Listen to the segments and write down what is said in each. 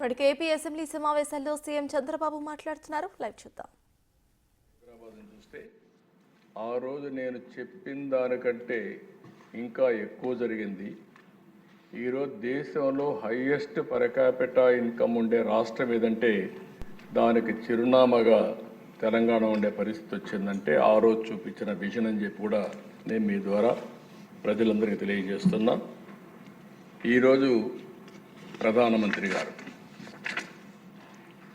ఇప్పటికే AP assembly సమావేశాల్లో CM Chandrababu మాట్లాడుతున్నారు. లైవ్ చూద్దాం. చూస్తే ఆ రోజు నేను చెప్పిన దానికంటే ఇంకా ఎక్కువ జరిగింది. ఈరోజు దేశంలో హైయెస్ట్ పర్ క్యాపిటా ఇన్కమ్ ఉండే రాష్ట్రం ఏదంటే దానికి చిరునామాగా తెలంగాణ ఉండే పరిస్థితి వచ్చిందంటే ఆ రోజు చూపించిన విజన్ అని చెప్పి కూడా నేను మీ ద్వారా ప్రజలందరికీ తెలియజేస్తున్నా. ఈరోజు ప్రధానమంత్రి గారు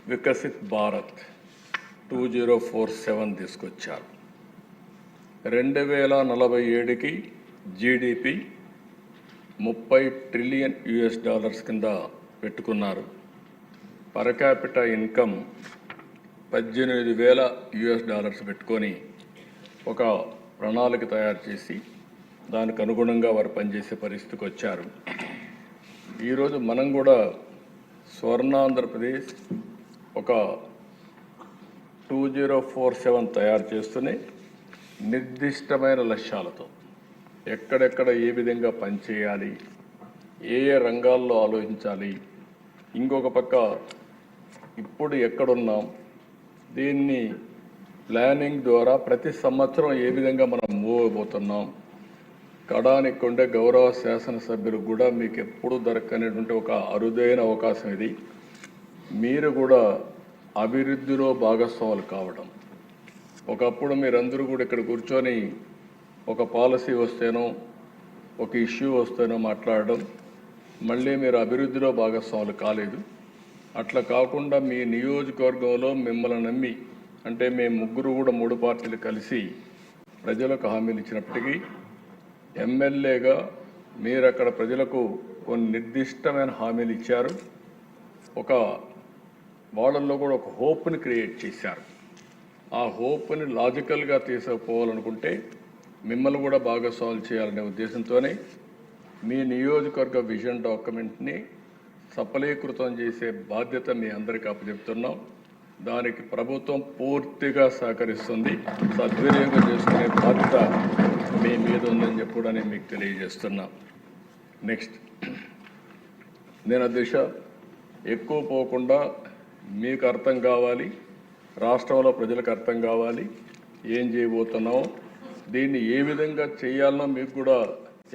వికసిత్ భారత్ 2047 తీసుకొచ్చారు. 2047కి జీడిపి $30 ట్రిలియన్ కింద పెట్టుకున్నారు. పర్ క్యాపిటా ఇన్కమ్ $18,000 పెట్టుకొని ఒక ప్రణాళిక తయారు చేసి దానికి అనుగుణంగా వారు పనిచేసే పరిస్థితికి వచ్చారు. ఈరోజు మనం కూడా స్వర్ణాంధ్రప్రదేశ్ ఒక 2047 తయారు చేస్తూనే నిర్దిష్టమైన లక్ష్యాలతో ఎక్కడెక్కడ ఏ విధంగా పనిచేయాలి, ఏ ఏ రంగాల్లో ఆలోచించాలి, ఇంకొక పక్క ఇప్పుడు ఎక్కడున్నాం, దీన్ని ప్లానింగ్ ద్వారా ప్రతి సంవత్సరం ఏ విధంగా మనం మూవ్ అయిపోతున్నాం, కడానికి ఉండే గౌరవ శాసనసభ్యులకు కూడా మీకు ఎప్పుడు దొరకనేటువంటి ఒక అరుదైన అవకాశం ఇది. మీరు కూడా అభివృద్ధిలో భాగస్వాములు కావడం. ఒకప్పుడు మీరందరూ కూడా ఇక్కడ కూర్చొని ఒక పాలసీ వస్తేనో ఒక ఇష్యూ వస్తేనో మాట్లాడడం, మళ్ళీ మీరు అభివృద్ధిలో భాగస్వాములు కాలేదు. అట్లా కాకుండా మీ నియోజకవర్గంలో మిమ్మల్ని నమ్మి, అంటే మేము ముగ్గురు కూడా 3 పార్టీలు కలిసి ప్రజలకు హామీలు ఇచ్చినప్పటికీ ఎమ్మెల్యేగా మీరు అక్కడ ప్రజలకు కొన్ని నిర్దిష్టమైన హామీలు ఇచ్చారు. ఒక వాళ్ళల్లో కూడా ఒక హోప్ని క్రియేట్ చేశారు. ఆ హోప్ని లాజికల్గా తీసుకుపోవాలనుకుంటే మిమ్మల్ని కూడా బాగా సాల్వ్ చేయాలనే ఉద్దేశంతోనే మీ నియోజకవర్గ విజన్ డాక్యుమెంట్ని సఫలీకృతం చేసే బాధ్యత మీ అందరికీ అప్పచెప్తున్నాం. దానికి ప్రభుత్వం పూర్తిగా సహకరిస్తుంది. సద్వినియోగం చేసుకునే బాధ్యత మీ మీద ఉందని చెప్పి కూడా నేను మీకు తెలియజేస్తున్నా. నెక్స్ట్, నేను అధ్యక్ష ఎక్కువ పోకుండా మీకు అర్థం కావాలి, రాష్ట్రంలో ప్రజలకు అర్థం కావాలి ఏం చేయబోతున్నామో, దీన్ని ఏ విధంగా చేయాలనో మీకు కూడా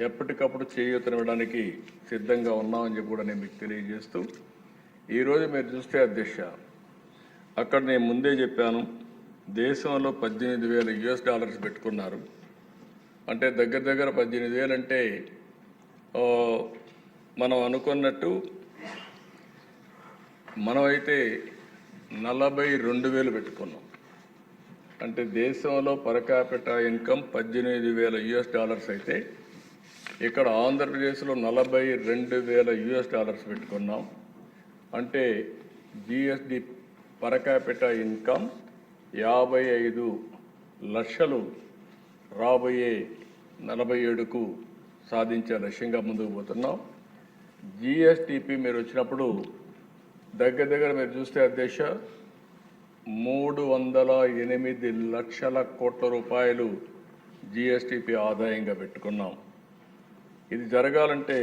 ఎప్పటికప్పుడు చేయూతనివ్వడానికి సిద్ధంగా ఉన్నామని చెప్పి కూడా నేను మీకు తెలియజేస్తూ, ఈరోజు మీరు చూస్తే అధ్యక్ష అక్కడ నేను ముందే చెప్పాను, దేశంలో $18,000 పెట్టుకున్నారు. అంటే దగ్గర దగ్గర 18,000 అంటే మనం అనుకున్నట్టు మనమైతే 42,000 పెట్టుకున్నాం. అంటే దేశంలో పర్ క్యాపిటా ఇన్కమ్ $18,000 అయితే ఇక్కడ ఆంధ్రప్రదేశ్లో $42,000 పెట్టుకున్నాం. అంటే జిఎస్డి పర్ క్యాపిటా ఇన్కమ్ 55 లక్షలు రాబోయే 47కు సాధించే లక్ష్యంగా ముందుకు పోతున్నాం. జిఎస్టిపి మీరు వచ్చినప్పుడు దగ్గర దగ్గర మీరు చూస్తే అధ్యక్ష 308 లక్షల కోట్ల రూపాయలు జిఎస్టిపి ఆదాయంగా పెట్టుకున్నాం. ఇది జరగాలంటే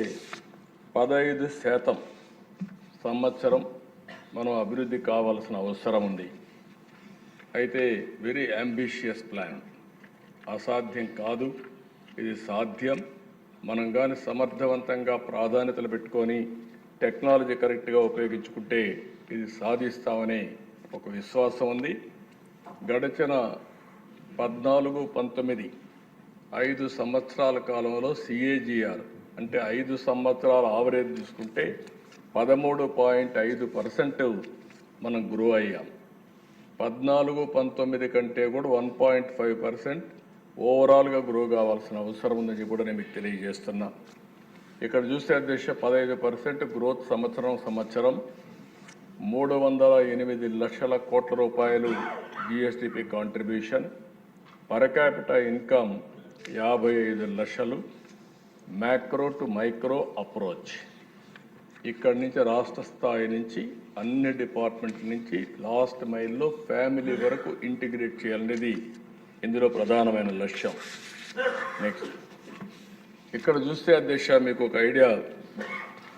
15% సంవత్సరం మనం అభివృద్ధి కావాల్సిన అవసరం ఉంది. అయితే వెరీ అంబిషియస్ ప్లాన్, అసాధ్యం కాదు, ఇది సాధ్యం. మనం కానీ సమర్థవంతంగా ప్రాధాన్యతలు పెట్టుకొని టెక్నాలజీ కరెక్ట్గా ఉపయోగించుకుంటే ఇది సాధిస్తామనే ఒక విశ్వాసం ఉంది. గడిచిన 14-19 5 సంవత్సరాల కాలంలో CAGR అంటే 5 సంవత్సరాల ఆవరేజ్ తీసుకుంటే 13.5% మనం గ్రో అయ్యాం. 14-19 కంటే కూడా 1.5% ఓవరాల్గా గ్రో కావాల్సిన అవసరం ఉందని కూడా నేను మీకు తెలియజేస్తున్నా. ఇక్కడ చూస్తే అధ్యక్ష 15% గ్రోత్ సంవత్సరం 308 లక్షల కోట్ల రూపాయలు GSTP contribution, per capita income 55 లక్షలు, మ్యాక్రో టు మైక్రో అప్రోచ్. ఇక్కడి నుంచి రాష్ట్ర స్థాయి నుంచి అన్ని డిపార్ట్మెంట్ల నుంచి లాస్ట్ మైల్లో ఫ్యామిలీ వరకు ఇంటిగ్రేట్ చేయాలనేది ఇందులో ప్రధానమైన లక్ష్యం. నెక్స్ట్, ఇక్కడ చూస్తే అధ్యక్ష మీకు ఒక ఐడియా,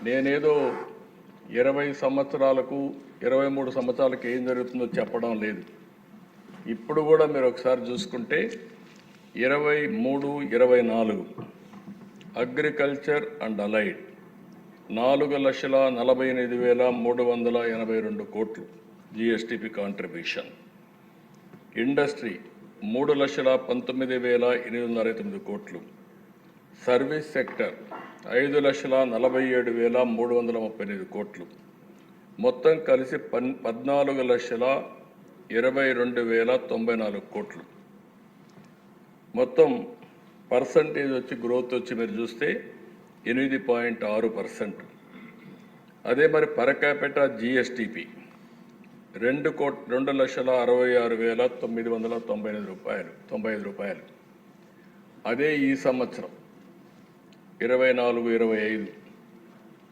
నేనేదో 20 సంవత్సరాలకు 23 సంవత్సరాలకు ఏం జరుగుతుందో చెప్పడం లేదు. ఇప్పుడు కూడా మీరు ఒకసారి చూసుకుంటే 23, 24 అగ్రికల్చర్ అండ్ అలైడ్ 4,48,382 కోట్లు జిఎస్టిపి కాంట్రిబ్యూషన్. ఇండస్ట్రీ 3,19,869 కోట్లు. సర్వీస్ సెక్టర్ 5,47,339 కోట్లు. మొత్తం కలిసి 14,22,094 కోట్లు. మొత్తం పర్సంటేజ్ వచ్చి గ్రోత్ వచ్చి మీరు చూస్తే 8.6%. అదే మరి పర్ క్యాపిటా జిఎస్టిపి 2,66,995 రూపాయలు. అదే ఈ సంవత్సరం 24-25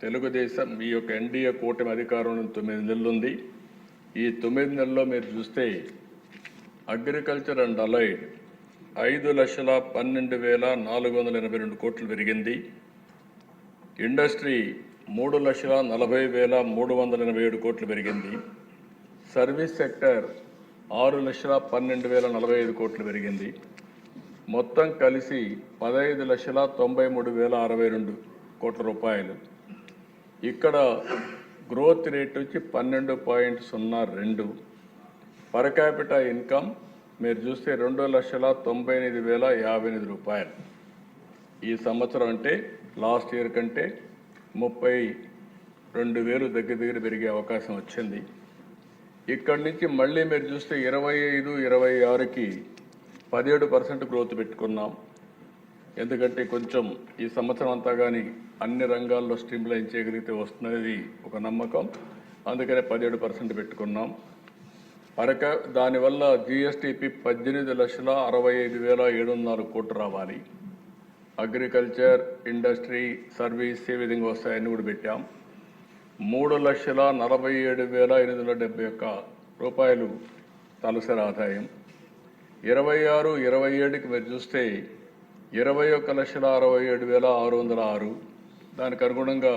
తెలుగుదేశం ఈ యొక్క ఎన్డీఏ కూటమి అధికారంలో 9 నెలలు ఉంది. ఈ 9 నెలల్లో మీరు చూస్తే అగ్రికల్చర్ అండ్ అలైడ్ 5,12,482 కోట్లు పెరిగింది. ఇండస్ట్రీ 3,40,387 కోట్లు పెరిగింది. సర్వీస్ సెక్టర్ 6,12,045 కోట్లు పెరిగింది. మొత్తం కలిసి 15,93,062 కోట్ల రూపాయలు. ఇక్కడ గ్రోత్ రేట్ వచ్చి 12.02. పర్ క్యాపిటా ఇన్కమ్ మీరు చూస్తే 2,98,058 రూపాయలు. ఈ సంవత్సరం అంటే లాస్ట్ ఇయర్ కంటే 32,000 దగ్గర పెరిగే అవకాశం వచ్చింది. ఇక్కడి నుంచి మళ్ళీ మీరు చూస్తే 25-26కి 17% గ్రోత్ పెట్టుకున్నాం. ఎందుకంటే కొంచెం ఈ సంవత్సరం అంతా కానీ అన్ని రంగాల్లో స్ట్రీమ్లైన్ చేయగలిగితే వస్తున్నది ఒక నమ్మకం. అందుకనే 17% పెట్టుకున్నాం. దానివల్ల జిఎస్టిపి 18,65,704 కోట్లు రావాలి. అగ్రికల్చర్, ఇండస్ట్రీ, సర్వీస్ ఏ విధంగా వస్తాయని కూడా పెట్టాం. 3,47,871 రూపాయలు తలసరి ఆదాయం. 26-27కి మీరు చూస్తే 21,67,606. దానికి అనుగుణంగా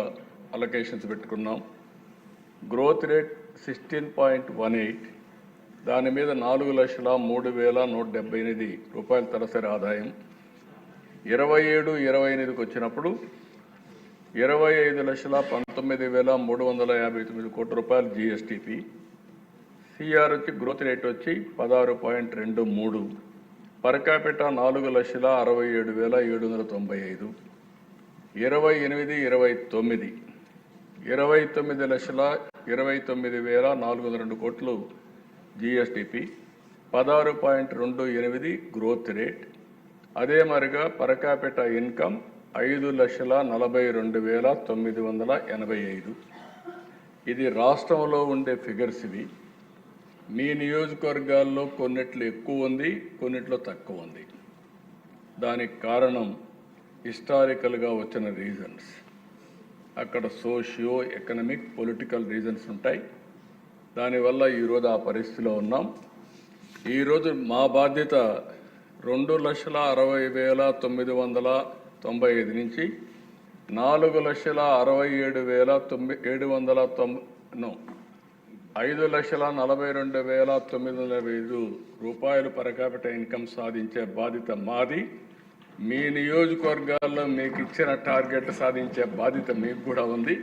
అలొకేషన్స్ పెట్టుకున్నాం. Growth rate 16.18. దాని మీద 4,03,178 రూపాయల తలసరి ఆదాయం. 27-28కి వచ్చినప్పుడు 25,19,359 కోట్ల రూపాయలు జిఎస్టిపి. సిఆర్ వచ్చి గ్రోత్ రేట్ వచ్చి 16.23. Per capita 4,67,795. 28-29 29,29,402 కోట్లు జిఎస్టిపి. 16.28 growth rate. అదే మరిగా పర్ క్యాపిటా ఇన్కమ్ 5,42,985. ఇది రాష్ట్రంలో ఉండే ఫిగర్స్ ఇవి. మీ నియోజకవర్గాల్లో కొన్నిట్లో ఎక్కువ ఉంది, కొన్నిట్లో తక్కువ ఉంది. దానికి కారణం హిస్టారికల్గా వచ్చిన రీజన్స్. అక్కడ సోషియో ఎకనామిక్ పొలిటికల్ రీజన్స్ ఉంటాయి. దానివల్ల ఈరోజు ఆ పరిస్థితిలో ఉన్నాం. ఈరోజు మా బాధ్యత 2,60,995 నుంచి 4,67,790 5,42,905 రూపాయలు పర్ క్యాపిటా ఇన్కమ్ సాధించే బాధ్యత మాది. మీ నియోజకవర్గాల్లో మీకు ఇచ్చిన టార్గెట్ సాధించే బాధ్యత మీకు కూడా ఉంది.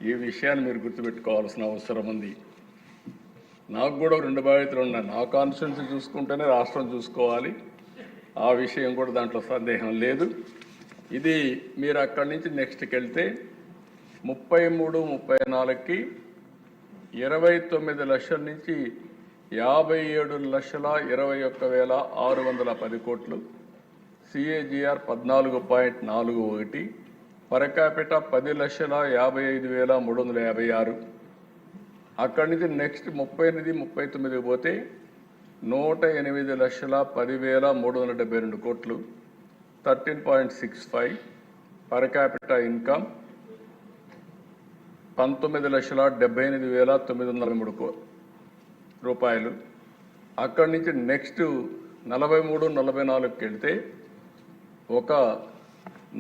ఈ విషయాన్ని మీరు గుర్తుపెట్టుకోవాల్సిన అవసరం ఉంది. నాకు కూడా 2 బాధ్యతలు ఉన్నాయి. నా కాన్స్టిట్యున్సీ చూసుకుంటేనే రాష్ట్రం చూసుకోవాలి. ఆ విషయం కూడా దాంట్లో సందేహం లేదు. ఇది మీరు అక్కడి నుంచి నెక్స్ట్కి వెళ్తే 33-34కి 29 లక్షల నుంచి 57,21,610 కోట్లు. సిఏజిఆర్ 14.41. Per capita 10,55,356. అక్కడి నుంచి నెక్స్ట్ 38-39 పోతే 108,10,372 కోట్లు. 13.65. పర్ క్యాపిటా ఇన్కమ్ 19,78,903 రూపాయలు. అక్కడి నుంచి నెక్స్ట్ 43-44కి వెళ్తే ఒక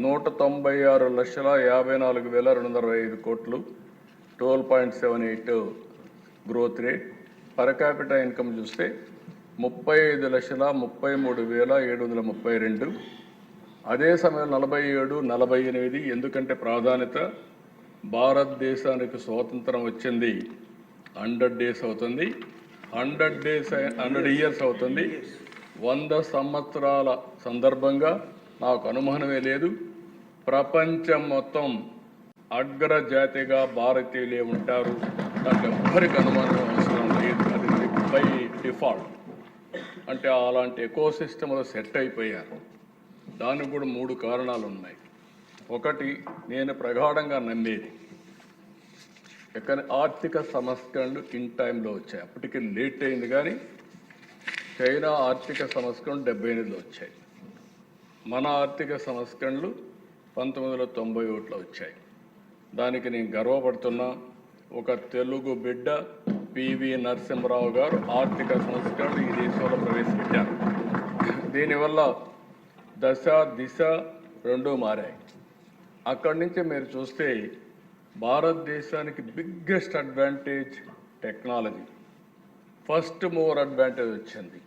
196,54,225 కోట్లు. 12.78 growth rate. Per capital income చూస్తే 35,33,732. అదే సమయంలో 47, 48. ఎందుకంటే ప్రాధాన్యత భారతదేశానికి స్వాతంత్రం వచ్చింది 100 డేస్ అవుతుంది, 100 ఇయర్స్ అవుతుంది. 100 సంవత్సరాల సందర్భంగా నాకు అనుమానమే లేదు, ప్రపంచం మొత్తం అగ్రజాతిగా భారతీయులే ఉంటారు, దాంట్లో ఎవ్వరికి అనుమానం అవసరం లేదు. అది బై డిఫాల్ట్. అంటే అలాంటి ఎకోసిస్టంలో సెట్ అయిపోయారు. దానికి కూడా 3 కారణాలు ఉన్నాయి. ఒకటి, నేను ప్రగాఢంగా నమ్మేది ఆర్థిక సంస్కరణలు ఇన్ టైంలో వచ్చాయి. అప్పటికి లేట్ అయింది, కానీ చైనా ఆర్థిక సంస్కరణలు 78లో వచ్చాయి. మన ఆర్థిక సంస్కరణలు 1991లో వచ్చాయి. దానికి నేను గర్వపడుతున్నా. ఒక తెలుగు బిడ్డ పివి నరసింహరావు గారు ఆర్థిక సంస్కరణలు ఈ దేశంలో ప్రవేశపెట్టారు. దీనివల్ల దశ దిశ రెండూ మారాయి. అక్కడి నుంచి మీరు చూస్తే భారతదేశానికి biggest advantage technology. First mover advantage వచ్చింది.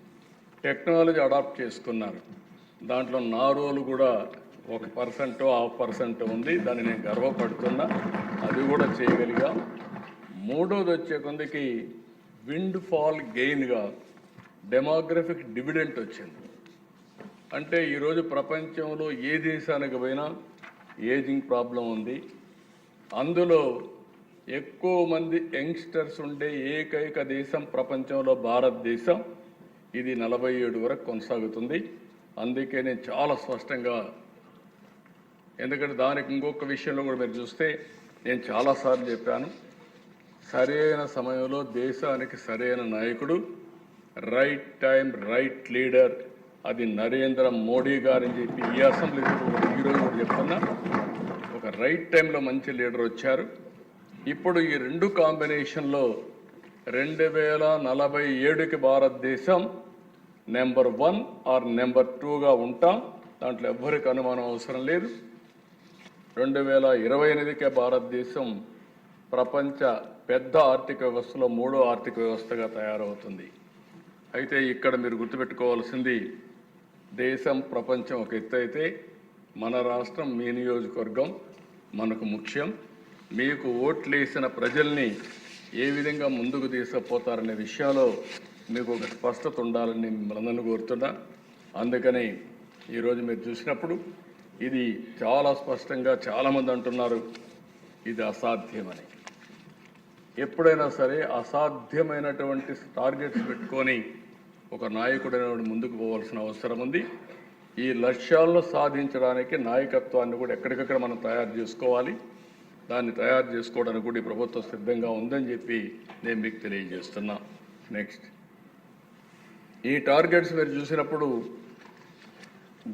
టెక్నాలజీ అడాప్ట్ చేసుకున్నారు. దాంట్లో నా రోలు కూడా 1%, 0.5% ఉంది. దాన్ని నేను గర్వపడుతున్నా. అది కూడా చేయగలిగా. మూడోది వచ్చే కొందికి విండ్ ఫాల్ గెయిన్గా డెమోగ్రఫిక్ డివిడెంట్ వచ్చింది. అంటే ఈరోజు ప్రపంచంలో ఏ దేశానికి పోయినా ఏజింగ్ ప్రాబ్లం ఉంది. అందులో ఎక్కువ మంది యంగ్స్టర్స్ ఉండే ఏకైక దేశం ప్రపంచంలో భారతదేశం. ఇది 47 వరకు కొనసాగుతుంది. అందుకే నేను చాలా స్పష్టంగా, ఎందుకంటే దానికి ఇంకొక విషయంలో కూడా మీరు చూస్తే నేను చాలాసార్లు చెప్పాను, సరైన సమయంలో దేశానికి సరైన నాయకుడు, రైట్ టైం రైట్ లీడర్, అది నరేంద్ర మోడీ గారని చెప్పి ఈ అసెంబ్లీ ఈరోజు కూడా చెప్తున్నా. ఒక రైట్ టైంలో మంచి లీడర్ వచ్చారు. ఇప్పుడు ఈ 2 కాంబినేషన్లో 2047కి భారతదేశం నెంబర్ 1 ఆర్ నెంబర్ 2గా ఉంటాం. దాంట్లో ఎవ్వరికి అనుమానం అవసరం లేదు. 2028కే భారతదేశం ప్రపంచ పెద్ద ఆర్థిక వ్యవస్థలో 3వ ఆర్థిక వ్యవస్థగా తయారవుతుంది. అయితే ఇక్కడ మీరు గుర్తుపెట్టుకోవాల్సింది, దేశం ప్రపంచం ఒక ఎత్తు అయితే మన రాష్ట్రం, మీ నియోజకవర్గం మనకు ముఖ్యం. మీకు ఓట్లేసిన ప్రజల్ని ఏ విధంగా ముందుకు తీసుకుపోతారనే విషయంలో మీకు ఒక స్పష్టత ఉండాలని మిమ్మల్ని కోరుతున్నా. అందుకని ఈరోజు మీరు చూసినప్పుడు ఇది చాలా స్పష్టంగా చాలామంది అంటున్నారు ఇది అసాధ్యమని. ఎప్పుడైనా సరే అసాధ్యమైనటువంటి టార్గెట్స్ పెట్టుకొని ఒక నాయకుడైన ముందుకు పోవాల్సిన అవసరం ఉంది. ఈ లక్ష్యాలను సాధించడానికి నాయకత్వాన్ని కూడా ఎక్కడికక్కడ మనం తయారు చేసుకోవాలి. దాన్ని తయారు చేసుకోవడానికి కూడా ఈ ప్రభుత్వం సిద్ధంగా ఉందని చెప్పి నేను మీకు తెలియజేస్తున్నా. నెక్స్ట్, ఈ టార్గెట్స్ మీరు చూసినప్పుడు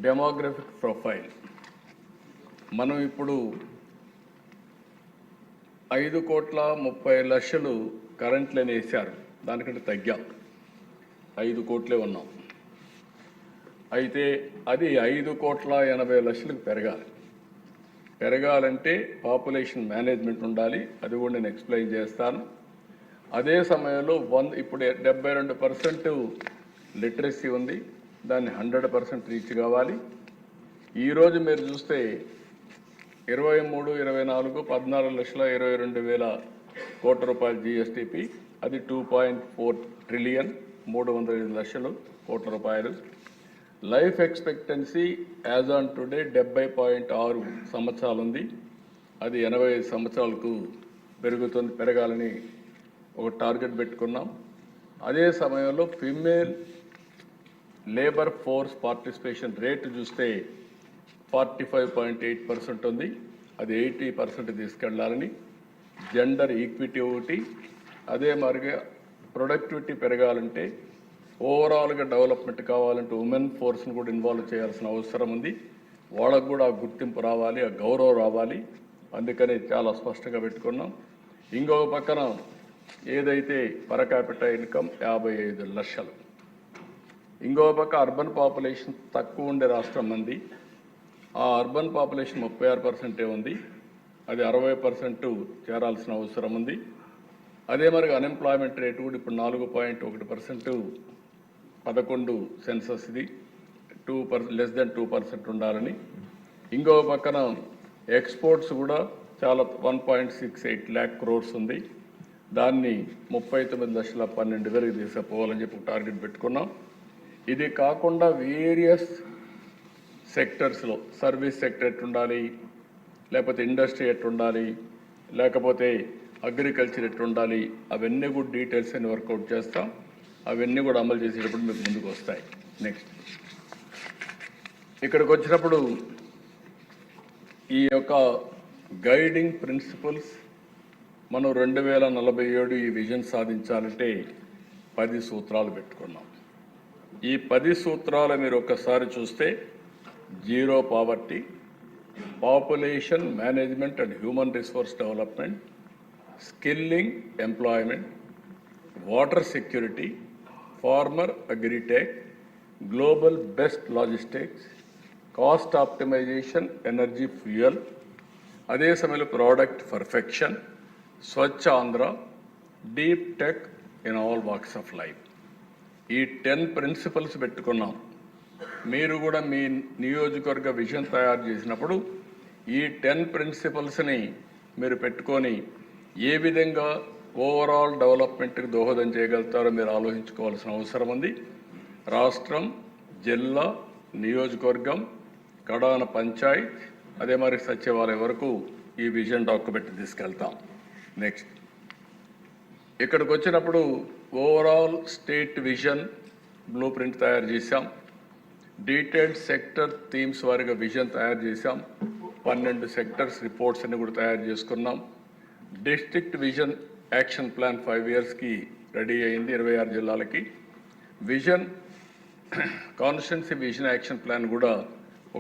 డెమోగ్రఫిక్ ప్రొఫైల్ మనం ఇప్పుడు 5,30,00,000 కరెంట్లని వేశారు. దానికంటే తగ్గాం, 5 కోట్లే ఉన్నాం. అయితే అది 5,80,00,000కు పెరగాలంటే పాపులేషన్ మేనేజ్మెంట్ ఉండాలి. అది కూడా నేను ఎక్స్ప్లెయిన్ చేస్తాను. అదే సమయంలో ఇప్పుడు 72% లిటరసీ ఉంది. దాన్ని 100% రీచ్ కావాలి. ఈరోజు మీరు చూస్తే 23, 24 14,22,000 కోట్ల రూపాయల GSDP, అది 2.4 ట్రిలియన్ 305 కోట్ల రూపాయలు. Life expectancy as on today 70.6 సంవత్సరాలు ఉంది. అది 85 సంవత్సరాలకు పెరగాలని ఒక టార్గెట్ పెట్టుకున్నాం. అదే సమయంలో female labour force participation rate చూస్తే 45.8% ఉంది. అది 80% తీసుకెళ్లాలని. జెండర్ ఈక్విటీ ఒకటి. అదే మరిగా ప్రొడక్టివిటీ పెరగాలంటే, ఓవరాల్గా డెవలప్మెంట్ కావాలంటే ఉమెన్ ఫోర్స్ని కూడా ఇన్వాల్వ్ చేయాల్సిన అవసరం ఉంది. వాళ్ళకు కూడా ఆ గుర్తింపు రావాలి, ఆ గౌరవం రావాలి. అందుకని చాలా స్పష్టంగా పెట్టుకున్నాం. ఇంకొక పక్కన ఏదైతే పర్ క్యాపిటల్ ఇన్కమ్ 55 లక్షలు, ఇంకొక పక్క అర్బన్ పాపులేషన్ తక్కువ ఉండే రాష్ట్రం మంది. ఆ అర్బన్ పాపులేషన్ 36% ఉంది. అది 60% చేరాల్సిన అవసరం ఉంది. అదే మరి అన్ఎంప్లాయ్మెంట్ రేటు కూడా ఇప్పుడు 4.1%, 11 సెన్సస్ ఇది 2% లెస్ దెన్ 2% ఉండాలని. ఇంకో పక్కన ఎక్స్పోర్ట్స్ కూడా చాలా 1.68 lakh crores ఉంది. దాన్ని 39,12,000 తీసుకుపోవాలని చెప్పి టార్గెట్ పెట్టుకున్నాం. ఇది కాకుండా వేరియస్ సెక్టర్స్లో సర్వీస్ సెక్టర్ ఎట్టుండాలి, లేకపోతే ఇండస్ట్రీ ఎట్టుండాలి, లేకపోతే అగ్రికల్చర్ ఎట్టుండాలి, అవన్నీ కూడా డీటెయిల్స్ అన్ని వర్కౌట్ చేస్తాం. అవన్నీ కూడా అమలు చేసేటప్పుడు మీకు ముందుకు వస్తాయి. నెక్స్ట్ ఇక్కడికి వచ్చినప్పుడు ఈ యొక్క గైడింగ్ ప్రిన్సిపల్స్ మనం 2047 ఈ విజన్ సాధించాలంటే 10 సూత్రాలు పెట్టుకున్నాం. ఈ 10 సూత్రాలు మీరు ఒక్కసారి చూస్తే zero poverty, population management and human resource development, skilling employment, water security, farmer agritech, global best logistics, cost optimisation, energy fuel, అదే సమయంలో product perfection, Swachh Andhra, deep tech in all walks of life. ఈ 10 ప్రిన్సిపల్స్ పెట్టుకున్నాం. మీరు కూడా మీ నియోజకవర్గ vision తయారు చేసినప్పుడు ఈ 10 ప్రిన్సిపల్స్ని మీరు పెట్టుకొని ఏ విధంగా ఓవరాల్ డెవలప్మెంట్కి దోహదం చేయగలుగుతారో మీరు ఆలోచించుకోవాల్సిన అవసరం ఉంది. రాష్ట్రం, జిల్లా, నియోజకవర్గం, కడాన పంచాయత్, అదే మరి సచివాలయం వరకు ఈ విజన్ డాక్యుమెంట్ తీసుకెళ్తాం. నెక్స్ట్ ఇక్కడికి వచ్చినప్పుడు overall state vision blueprint తయారు చేశాం. డీటెయిల్డ్ సెక్టర్ థీమ్స్ వారిగా విజన్ తయారు చేశాం. 12 సెక్టర్స్ రిపోర్ట్స్ అన్ని కూడా తయారు చేసుకున్నాం. డిస్ట్రిక్ట్ విజన్ యాక్షన్ ప్లాన్ 5 yearsకి రెడీ అయింది 26 జిల్లాలకి. Vision constituency vision action plan కూడా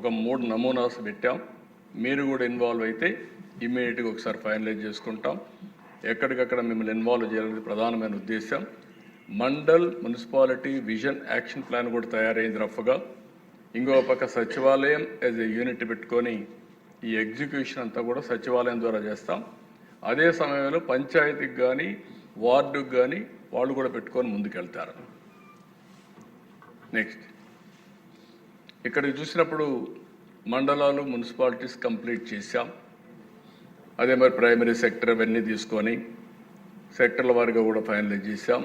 ఒక 3 నమూనాస్ పెట్టాం. మీరు కూడా ఇన్వాల్వ్ అయితే ఇమ్మీడియట్గా ఒకసారి ఫైనలైజ్ చేసుకుంటాం. ఎక్కడికక్కడ మిమ్మల్ని ఇన్వాల్వ్ చేయాలనేది ప్రధానమైన ఉద్దేశం. Mandal municipality vision action plan కూడా తయారైంది రఫ్గా. ఇంకో పక్క సచివాలయం యాజ్ ఏ యూనిట్ పెట్టుకొని ఈ ఎగ్జిక్యూషన్ అంతా కూడా సచివాలయం ద్వారా చేస్తాం. అదే సమయంలో పంచాయతీకి కానీ వార్డుకు కానీ వాళ్ళు కూడా పెట్టుకొని ముందుకెళ్తారు. నెక్స్ట్ ఇక్కడికి చూసినప్పుడు మండలాలు, మున్సిపాలిటీస్ కంప్లీట్ చేశాం. అదే మరి ప్రైమరీ సెక్టర్ అవన్నీ తీసుకొని సెక్టర్ల వారిగా కూడా ఫైనలైజ్ చేశాం.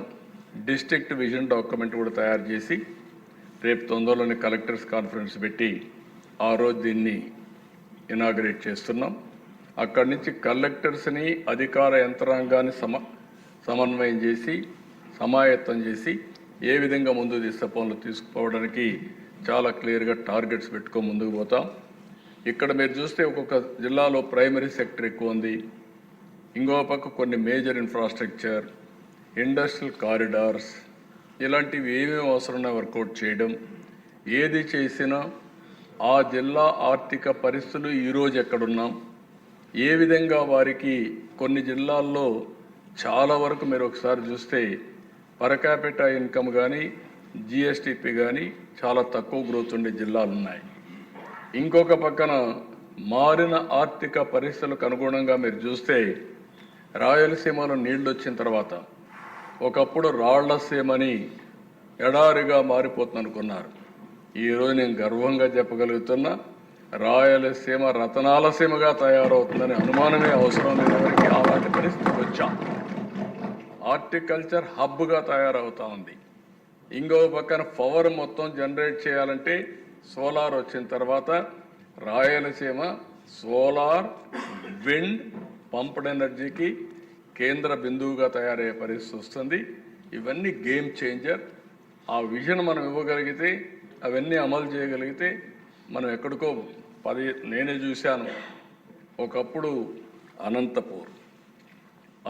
డిస్ట్రిక్ట్ విజన్ డాక్యుమెంట్ కూడా తయారు చేసి రేపు తొందరలోనే కలెక్టర్స్ కాన్ఫరెన్స్ పెట్టి ఆ రోజు దీన్ని ఇనాగ్రేట్ చేస్తున్నాం. అక్కడి నుంచి కలెక్టర్స్ని, అధికార యంత్రాంగాన్ని సమన్వయం చేసి సమాయత్తం చేసి ఏ విధంగా ముందు పనులు తీసుకుపోవడానికి చాలా క్లియర్గా టార్గెట్స్ పెట్టుకొని ముందుకు పోతాం. ఇక్కడ మీరు చూస్తే ఒక్కొక్క జిల్లాలో ప్రైమరీ సెక్టర్ ఎక్కువ ఉంది. ఇంకో పక్క కొన్ని మేజర్ ఇన్ఫ్రాస్ట్రక్చర్, ఇండస్ట్రియల్ కారిడార్స్, ఇలాంటివి ఏమేమి అవసరమో వర్కౌట్ చేయడం. ఏది చేసినా ఆ జిల్లా ఆర్థిక పరిస్థితులు ఈరోజు ఎక్కడున్నాం, ఏ విధంగా వారికి కొన్ని జిల్లాల్లో చాలా వరకు మీరు ఒకసారి చూస్తే పర్ క్యాపిటా ఇన్కమ్ కానీ జిఎస్టిపి కానీ చాలా తక్కువ గ్రోత్ ఉండే జిల్లాలు ఉన్నాయి. ఇంకొక పక్కన మారిన ఆర్థిక పరిస్థితులకు అనుగుణంగా మీరు చూస్తే రాయలసీమలో నీళ్ళు వచ్చిన తర్వాత ఒకప్పుడు రాళ్లసీమని ఎడారిగా మారిపోతుంది అనుకున్నారు. ఈరోజు నేను గర్వంగా చెప్పగలుగుతున్నా, రాయలసీమ రతనాల సీమగా తయారవుతుందని అనుమానమే అవసరం లేని అలాంటి పరిస్థితికి వచ్చాం. హార్టికల్చర్ హబ్గా తయారవుతా ఉంది. ఇంకో పక్కన పవర్ మొత్తం జనరేట్ చేయాలంటే సోలార్ వచ్చిన తర్వాత రాయలసీమ సోలార్, విండ్, పంప్డ్ ఎనర్జీకి కేంద్ర బిందువుగా తయారయ్యే పరిస్థితి వస్తుంది. ఇవన్నీ గేమ్ చేంజర్. ఆ విజన్ మనం ఇవ్వగలిగితే, అవన్నీ అమలు చేయగలిగితే మనం ఎక్కడికో నేనే చూశాను. ఒకప్పుడు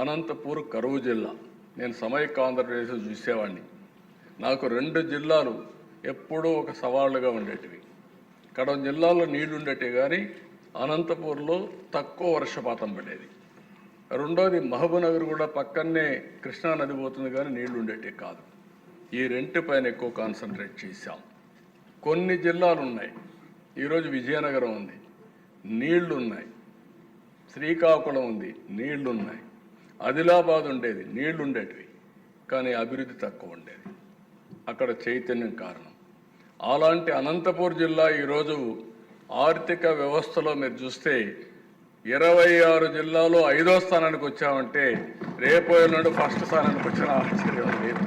అనంతపూర్ కరువు జిల్లా, నేను సమైక్య ఆంధ్రప్రదేశ్ చూసేవాడిని. నాకు 2 జిల్లాలు ఎప్పుడూ ఒక సవాళ్ళుగా ఉండేటివి. కడప జిల్లాలో నీళ్లు ఉండేటివి కానీ అనంతపూర్లో తక్కువ వర్షపాతం పడేది. రెండోది మహబూబ్నగర్ కూడా పక్కనే కృష్ణా నది పోతుంది కానీ నీళ్లు ఉండేటివి కాదు. ఈ రెంటిపైన ఎక్కువ కాన్సన్ట్రేట్ చేశాం. కొన్ని జిల్లాలు ఉన్నాయి, ఈరోజు విజయనగరం ఉంది, నీళ్లు ఉన్నాయి, శ్రీకాకుళం ఉంది, నీళ్లున్నాయి. ఆదిలాబాద్ ఉండేది, నీళ్లు ఉండేటివి, కానీ అభివృద్ధి తక్కువ ఉండేది. అక్కడ చైతన్యం కారణం. అలాంటి అనంతపూర్ జిల్లా ఈరోజు ఆర్థిక వ్యవస్థలో మీరు చూస్తే 26 జిల్లాలో 5వ స్థానానికి వచ్చామంటే రేపు ఎల్లుండి ఫస్ట్ స్థానానికి వచ్చిన ఆశ్చర్యం లేదు.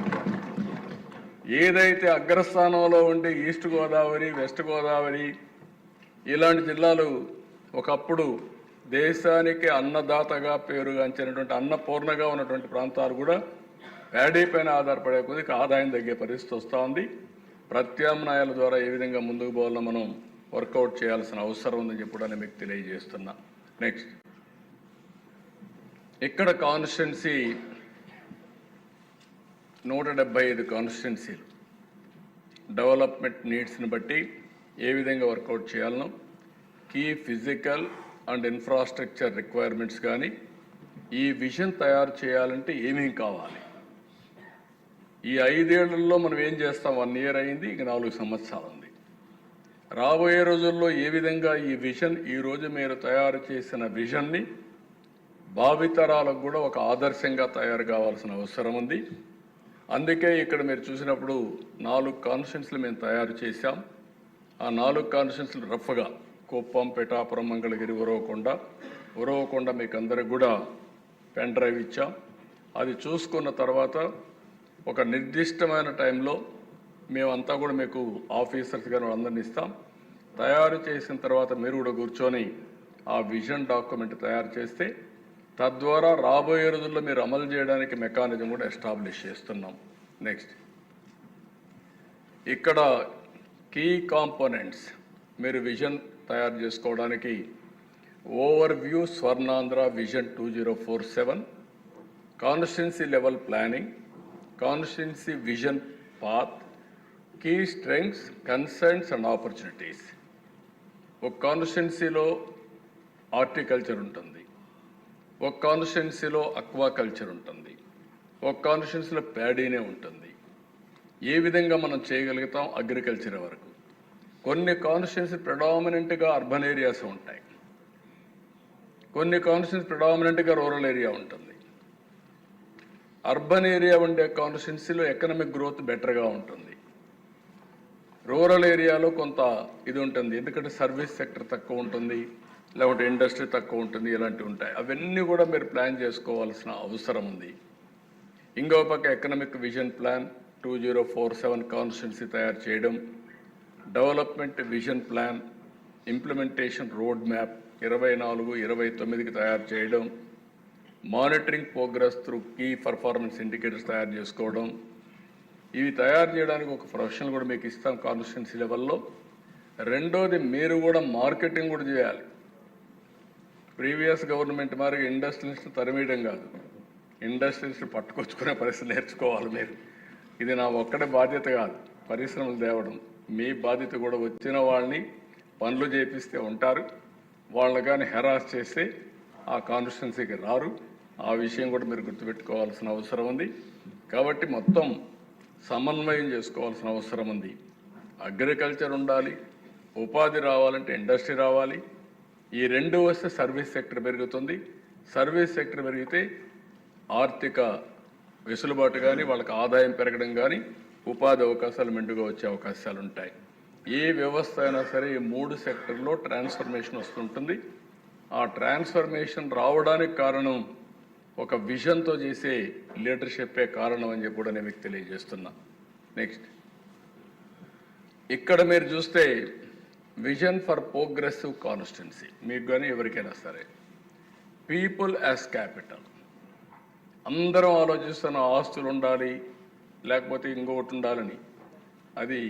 ఏదైతే అగ్రస్థానంలో ఉండే ఈస్ట్ గోదావరి, వెస్ట్ గోదావరి ఇలాంటి జిల్లాలు ఒకప్పుడు దేశానికి అన్నదాతగా పేరుగాంచినటువంటి అన్నపూర్ణగా ఉన్నటువంటి ప్రాంతాలు కూడా ప్యాడీ పైన ఆధారపడే కొద్దిగా ఆదాయం తగ్గే పరిస్థితి వస్తూ ఉంది. ప్రత్యామ్నాయాల ద్వారా ఏ విధంగా ముందుకు పోవాలో మనం వర్కౌట్ చేయాల్సిన అవసరం ఉందని చెప్పడానికి మీకు తెలియజేస్తున్నా. నెక్స్ట్, ఇక్కడ కాన్స్టిట్యున్సీ 175 కాన్స్టిట్యున్సీలు డెవలప్మెంట్ నీడ్స్ని బట్టి ఏ విధంగా వర్కౌట్ చేయాలనో, key physical and infrastructure requirements కానీ, ఈ విజన్ తయారు చేయాలంటే ఏమేం కావాలి, ఈ 5 ఏళ్లలో మనం ఏం చేస్తాం. 1 ఇయర్ అయింది, ఇంక 4 సంవత్సరాలు ఉంది. రాబోయే రోజుల్లో ఏ విధంగా ఈ విజన్, ఈరోజు మీరు తయారు చేసిన విజన్ని భావితరాలకు కూడా ఒక ఆదర్శంగా తయారు కావాల్సిన అవసరం ఉంది. అందుకే ఇక్కడ మీరు చూసినప్పుడు 4 కాన్స్టిట్యున్సీలు మేము తయారు చేశాం. ఆ 4 కాన్స్టిట్యున్సీలు రఫ్గా కుప్పం, పిఠాపురం, మంగళగిరి, ఉరవకొండ మీకు అందరికి కూడా పెన్ డ్రైవ్ ఇచ్చాం. అది చూసుకున్న తర్వాత ఒక నిర్దిష్టమైన టైంలో మేమంతా కూడా మీకు ఆఫీసర్స్ గారు అందరినీ ఇస్తాం. తయారు చేసిన తర్వాత మీరు కూడా కూర్చొని ఆ విజన్ డాక్యుమెంట్ తయారు చేస్తే తద్వారా రాబోయే రోజుల్లో మీరు అమలు చేయడానికి మెకానిజం కూడా ఎస్టాబ్లిష్ చేస్తున్నాం. నెక్స్ట్, ఇక్కడ కీ కాంపోనెంట్స్ మీరు విజన్ తయారు చేసుకోవడానికి over view Swarnandhra vision 2047, constituency level planning, constituency vision path, key strengths, concerns and opportunities. ఒక కాన్స్టిట్యున్సీలో హార్టికల్చర్ ఉంటుంది, ఒక కాన్స్టిట్యున్సీలో అక్వాకల్చర్ ఉంటుంది, ఒక కాన్స్టిట్యున్సీలో ప్యాడీనే ఉంటుంది. ఏ విధంగా మనం చేయగలుగుతాం అగ్రికల్చర్ వరకు. కొన్ని కాన్స్టిట్యున్సీ ప్రెడామినెంట్గా అర్బన్ ఏరియాస్ ఉంటాయి, కొన్ని కాన్స్టిట్యున్సీ ప్రెడామినెంట్గా రూరల్ ఏరియా ఉంటుంది. అర్బన్ ఏరియా ఉండే కాన్స్టిట్యున్సీలో ఎకనామిక్ గ్రోత్ బెటర్గా ఉంటుంది. రూరల్ ఏరియాలో కొంత ఇది ఉంటుంది, ఎందుకంటే సర్వీస్ సెక్టర్ తక్కువ ఉంటుంది, లేకపోతే ఇండస్ట్రీ తక్కువ ఉంటుంది, ఇలాంటివి ఉంటాయి. అవన్నీ కూడా మీరు ప్లాన్ చేసుకోవాల్సిన అవసరం ఉంది. ఇంకో పక్క ఎకనామిక్ విజన్ ప్లాన్ 2047 కాన్స్టిట్యున్సీ తయారు చేయడం, development vision plan implementation roadmap 24-29కి తయారు చేయడం, monitoring progress through key performance indicators తయారు చేసుకోవడం. ఇవి తయారు చేయడానికి ఒక ప్రొఫెషనల్ కూడా మీకు ఇస్తాం కాన్స్టిట్యున్సీ లెవెల్లో. రెండోది, మీరు కూడా మార్కెటింగ్ కూడా చేయాలి. ప్రీవియస్ గవర్నమెంట్ మరి ఇండస్ట్రియలిస్ట్ తరిమేయడం కాదు, ఇండస్ట్రియలిస్ట్ పట్టుకొచ్చుకునే పరిస్థితి నేర్చుకోవాలి మీరు. ఇది నా ఒక్కడే బాధ్యత కాదు, పరిశ్రమలు తేవడం మీ బాధ్యత కూడా. వచ్చిన వాళ్ళని పనులు చేపిస్తే ఉంటారు, వాళ్ళని కానీ హెరాస్ చేస్తే ఆ కాన్స్టిట్యున్సీకి రారు. ఆ విషయం కూడా మీరు గుర్తుపెట్టుకోవాల్సిన అవసరం ఉంది. కాబట్టి మొత్తం సమన్వయం చేసుకోవాల్సిన అవసరం ఉంది. అగ్రికల్చర్ ఉండాలి, ఉపాధి రావాలంటే ఇండస్ట్రీ రావాలి. ఈ రెండు వస్తే సర్వీస్ సెక్టర్ పెరుగుతుంది. సర్వీస్ సెక్టర్ పెరిగితే ఆర్థిక వెసులుబాటు కానీ, వాళ్ళకి ఆదాయం పెరగడం కానీ, ఉపాధి అవకాశాలు మెండుగా వచ్చే అవకాశాలు ఉంటాయి. ఏ వ్యవస్థ అయినా సరే ఈ 3 సెక్టర్లో ట్రాన్స్ఫర్మేషన్ వస్తుంటుంది. ఆ ట్రాన్స్ఫర్మేషన్ రావడానికి కారణం ఒక విజన్తో చేసే లీడర్షిప్పే కారణం అని చెప్పి కూడా నేను మీకు తెలియజేస్తున్నా. నెక్స్ట్, ఇక్కడ మీరు చూస్తే విజన్ ఫర్ ప్రోగ్రెసివ్ కాన్స్టిట్యున్సీ మీకు కానీ ఎవరికైనా సరే, పీపుల్ యాజ్ క్యాపిటల్. అందరం ఆలోచిస్తున్న ఆస్తులు ఉండాలి లేకపోతే ఇంకొకటి ఉండాలని. అది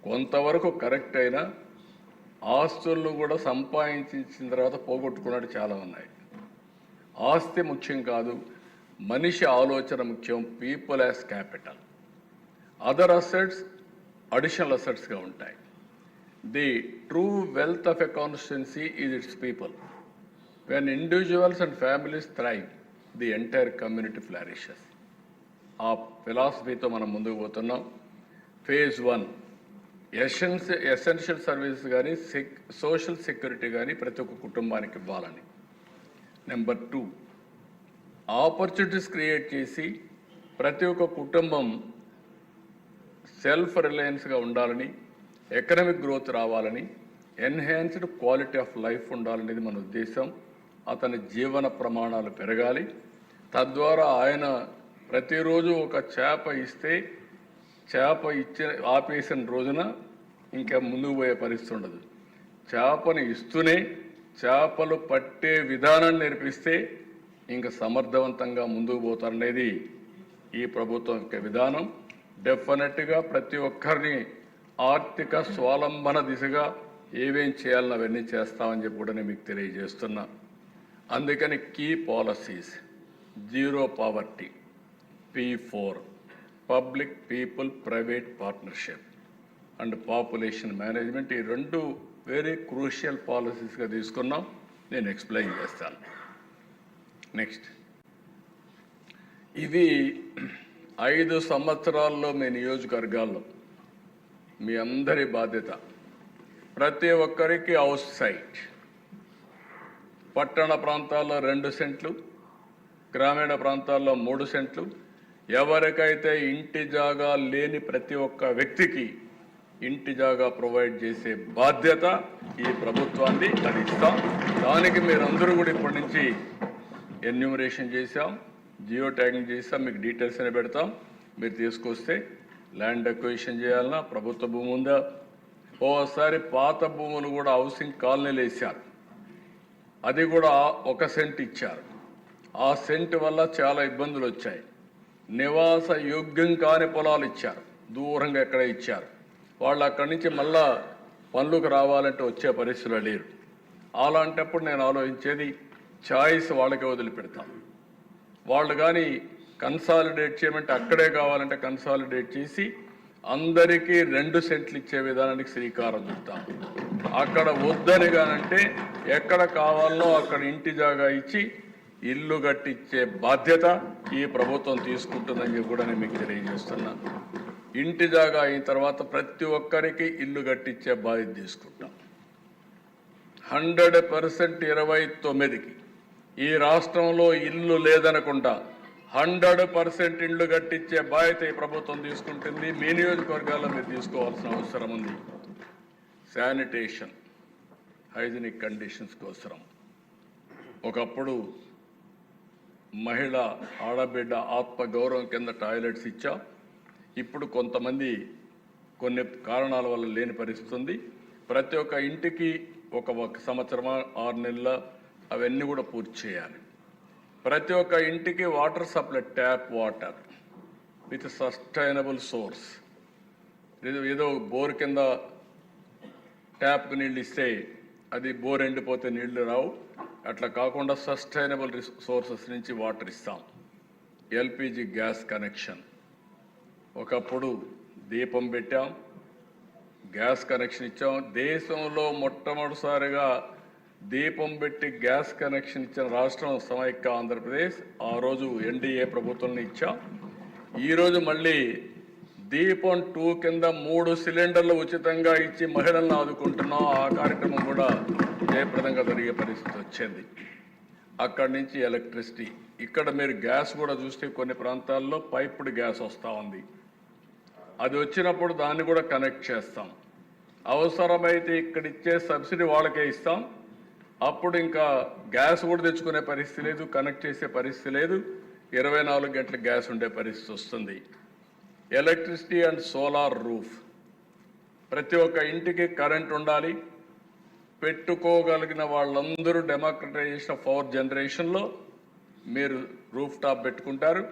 కొంతవరకు కరెక్ట్ అయినా ఆస్తులను కూడా సంపాదించిన తర్వాత పోగొట్టుకున్నట్టు చాలా ఉన్నాయి. ఆస్తి ముఖ్యం కాదు, మనిషి ఆలోచన ముఖ్యం. People as capital. Other assets additional అసెట్స్గా ఉంటాయి. The true wealth of a constituency is its people. When individuals and families thrive, the entire community flourishes. ఆ ఫిలాసఫీతో మనం ముందుకు పోతున్నాం. ఫేజ్ 1 ఎసెన్షియల్ సర్వీసెస్ కానీ, సోషల్ సెక్యూరిటీ కానీ ప్రతి ఒక్క కుటుంబానికి ఇవ్వాలని. నెంబర్ 2, ఆపర్చునిటీస్ క్రియేట్ చేసి ప్రతి ఒక్క కుటుంబం సెల్ఫ్ రిలయన్స్గా ఉండాలని, ఎకనామిక్ గ్రోత్ రావాలని, ఎన్హాన్స్డ్ క్వాలిటీ ఆఫ్ లైఫ్ ఉండాలనేది మన ఉద్దేశం. అతని జీవన ప్రమాణాలు పెరగాలి. తద్వారా ఆయన ప్రతిరోజు ఒక చేప ఇస్తే చేప ఆపేసిన రోజున ఇంకా ముందుకు పోయే పరిస్థితి ఉండదు. చేపను ఇస్తూనే చేపలు పట్టే విధానాన్ని నేర్పిస్తే ఇంకా సమర్థవంతంగా ముందుకు పోతారనేది ఈ ప్రభుత్వం యొక్క విధానం. డెఫినెట్గా ప్రతి ఒక్కరిని ఆర్థిక స్వావలంబన దిశగా ఏమేం చేయాలని అవన్నీ చేస్తామని చెప్పి కూడా నేను మీకు తెలియజేస్తున్నా. అందుకని key policies, zero poverty, P4, public people private partnership and population management, ఈ 2 వెరీ క్రూషియల్ పాలసీస్గా తీసుకున్నాం. నేను ఎక్స్ప్లెయిన్ చేస్తాను. నెక్స్ట్, ఇది 5 సంవత్సరాల్లో మీ నియోజకవర్గాల్లో మీ అందరి బాధ్యత. ప్రతి ఒక్కరికి హౌస్ సైట్, పట్టణ ప్రాంతాల్లో 2 సెంట్లు, గ్రామీణ ప్రాంతాల్లో 3 సెంట్లు. ఎవరికైతే ఇంటి జాగా లేని ప్రతి ఒక్క వ్యక్తికి ఇంటి జాగా ప్రొవైడ్ చేసే బాధ్యత ఈ ప్రభుత్వాన్ని. అది ఇస్తాం. దానికి మీరందరూ కూడా ఇప్పటి నుంచి ఎన్యూమరేషన్ చేశాం, జియో ట్యాగింగ్ చేసాం, మీకు డీటెయిల్స్ అని పెడతాం. మీరు తీసుకొస్తే ల్యాండ్ అక్విజిషన్ చేయాలన్నా, ప్రభుత్వ భూమి ఉందా, ఓసారి పాత భూములు కూడా హౌసింగ్ కాలనీలు వేశారు, అది కూడా 1 సెంట్ ఇచ్చారు. ఆ సెంట్ వల్ల చాలా ఇబ్బందులు వచ్చాయి. నివాస యోగ్యం కాని పొలాలు ఇచ్చారు, దూరంగా ఎక్కడ ఇచ్చారు. వాళ్ళు అక్కడి నుంచి మళ్ళా పనులకు రావాలంటే వచ్చే పరిస్థితులు లేరు. అలాంటప్పుడు నేను ఆలోచించేది చాయిస్ వాళ్ళకే వదిలిపెడతాం. వాళ్ళు కానీ కన్సాలిడేట్ చేయమంటే అక్కడే కావాలంటే కన్సాలిడేట్ చేసి అందరికీ 2 సెంట్లు ఇచ్చే విధానానికి శ్రీకారం చుడతాం. అక్కడ వద్దని కానంటే ఎక్కడ కావాలో అక్కడ ఇంటి జాగా ఇచ్చి ఇల్లు కట్టించే బాధ్యత ఈ ప్రభుత్వం తీసుకుంటుందని చెప్పి కూడా నేను మీకు తెలియజేస్తున్నాను. ఇంటి జాగా అయిన తర్వాత ప్రతి ఒక్కరికి ఇల్లు కట్టించే బాధ్యత తీసుకుంటాం. 100% 29కి ఈ రాష్ట్రంలో ఇల్లు లేదనకుండా 100% ఇల్లు కట్టించే బాధ్యత ఈ ప్రభుత్వం తీసుకుంటుంది. మీ నియోజకవర్గాల్లో మీరు తీసుకోవాల్సిన అవసరం ఉంది. శానిటేషన్, హైజీనిక్ కండిషన్స్ కోసరం ఒకప్పుడు మహిళ ఆడబిడ్డ ఆత్మగౌరవం కింద టాయిలెట్స్ ఇచ్చాం. ఇప్పుడు కొంతమంది కొన్ని కారణాల వల్ల లేని పరిస్థితి ఉంది. ప్రతి ఒక్క ఇంటికి ఒక సంవత్సరమా 6 నెలల అవన్నీ కూడా పూర్తి చేయాలి. ప్రతి ఒక్క ఇంటికి water supply, tap water with sustainable source. ఏదో బోర్ కింద ట్యాప్కి నీళ్ళు ఇస్తే అది బోర్ ఎండిపోతే నీళ్లు రావు. అట్లా కాకుండా సస్టైనబుల్ సోర్సెస్ నుంచి వాటర్ ఇస్తాం. ఎల్పిజి గ్యాస్ కనెక్షన్, ఒకప్పుడు దీపం పెట్టాం, గ్యాస్ కనెక్షన్ ఇచ్చాం. దేశంలో మొట్టమొదటిసారిగా దీపం పెట్టి గ్యాస్ కనెక్షన్ ఇచ్చిన రాష్ట్రం సమైక్య ఆంధ్రప్రదేశ్. ఆ రోజు ఎన్డీఏ ప్రభుత్వం ఇచ్చాం. ఈరోజు మళ్ళీ దీపం 2 కింద 3 సిలిండర్లు ఉచితంగా ఇచ్చి మహిళలను ఆదుకుంటున్నాం. ఆ కార్యక్రమం కూడా జయప్రదంగా జరిగే పరిస్థితి వచ్చింది. అక్కడి నుంచి ఎలక్ట్రిసిటీ. ఇక్కడ మీరు గ్యాస్ కూడా చూస్తే కొన్ని ప్రాంతాల్లో పైప్డ్ గ్యాస్ వస్తూ ఉంది. అది వచ్చినప్పుడు దాన్ని కూడా కనెక్ట్ చేస్తాం. అవసరమైతే ఇక్కడ ఇచ్చే సబ్సిడీ వాళ్ళకే ఇస్తాం. అప్పుడు ఇంకా గ్యాస్ కూడా తెచ్చుకునే పరిస్థితి లేదు, కనెక్ట్ చేసే పరిస్థితి లేదు. 24 గంటల గ్యాస్ ఉండే పరిస్థితి వస్తుంది. ఎలక్ట్రిసిటీ అండ్ సోలార్ రూఫ్, ప్రతి ఒక్క ఇంటికి కరెంట్ ఉండాలి. పెట్టుకోగలిగిన వాళ్ళందరూ డెమోక్రటైజేషన్ ఆఫ్ పవర్ జనరేషన్లో మీరు రూఫ్ టాప్ పెట్టుకుంటారు.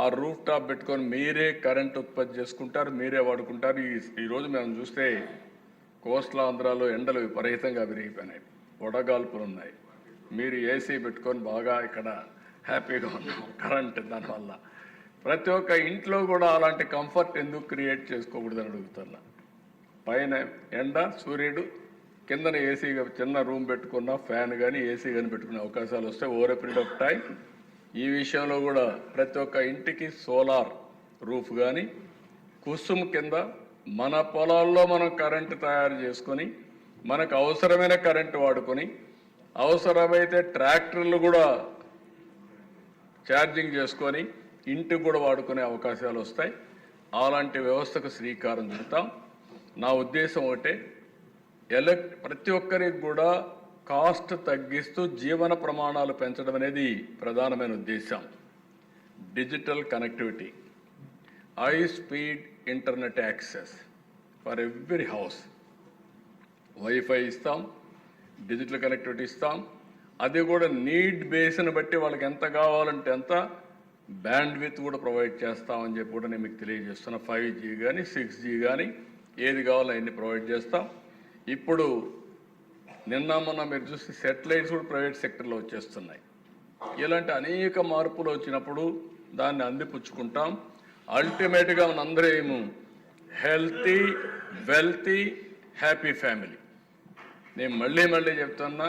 ఆ రూఫ్ టాప్ పెట్టుకొని మీరే కరెంట్ ఉత్పత్తి చేసుకుంటారు, మీరే వాడుకుంటారు. ఈరోజు మనం చూస్తే కోస్టల్ ఆంధ్రాలో ఎండలు విపరీతంగా విరిగిపోయినాయి, వడగాల్పులు ఉన్నాయి. మీరు ఏసీ పెట్టుకొని బాగా ఇక్కడ హ్యాపీగా ఉన్నాం కరెంట్ దానివల్ల. ప్రతి ఒక్క ఇంట్లో కూడా అలాంటి కంఫర్ట్ ఎందుకు క్రియేట్ చేసుకోకూడదని అడుగుతున్నా. పైన ఎండ, సూర్యుడు, కిందన ఏసీగా చిన్న రూమ్ పెట్టుకున్న ఫ్యాన్ కానీ ఏసీ కానీ పెట్టుకునే అవకాశాలు వస్తే over a period of time ఈ విషయంలో కూడా ప్రతి ఒక్క ఇంటికి సోలార్ రూఫ్ కానీ, కుసుమ్ కింద మన పొలాల్లో మనం కరెంటు తయారు చేసుకొని మనకు అవసరమైన కరెంటు వాడుకొని అవసరమైతే ట్రాక్టర్లు కూడా ఛార్జింగ్ చేసుకొని ఇంటికి కూడా వాడుకునే అవకాశాలు వస్తాయి. అలాంటి వ్యవస్థకు శ్రీకారం చుడతాం. నా ఉద్దేశం ఒకటే, ప్రతి ఒక్కరికి కూడా కాస్ట్ తగ్గిస్తూ జీవన ప్రమాణాలు పెంచడం అనేది ప్రధానమైన ఉద్దేశం. Digital connectivity, high speed internet access for every house, wifi ఇస్తాం, డిజిటల్ కనెక్టివిటీ ఇస్తాం. అది కూడా నీడ్ బేస్ని బట్టి వాళ్ళకి ఎంత కావాలంటే ఎంత బ్యాండ్ విత్ కూడా ప్రొవైడ్ చేస్తామని చెప్పి కూడా నేను మీకు తెలియజేస్తున్నా. 5G కానీ 6G కానీ ఏది కావాలో అవన్నీ ప్రొవైడ్ చేస్తాం. ఇప్పుడు నిన్న మొన్న మీరు చూస్తే సెటిలైట్స్ కూడా ప్రైవేట్ సెక్టర్లో వచ్చేస్తున్నాయి. ఇలాంటి అనేక మార్పులు వచ్చినప్పుడు దాన్ని అందిపుచ్చుకుంటాం. అల్టిమేట్గా మనందరం హెల్తీ, వెల్తీ, హ్యాపీ ఫ్యామిలీ. నేను మళ్ళీ చెప్తున్నా,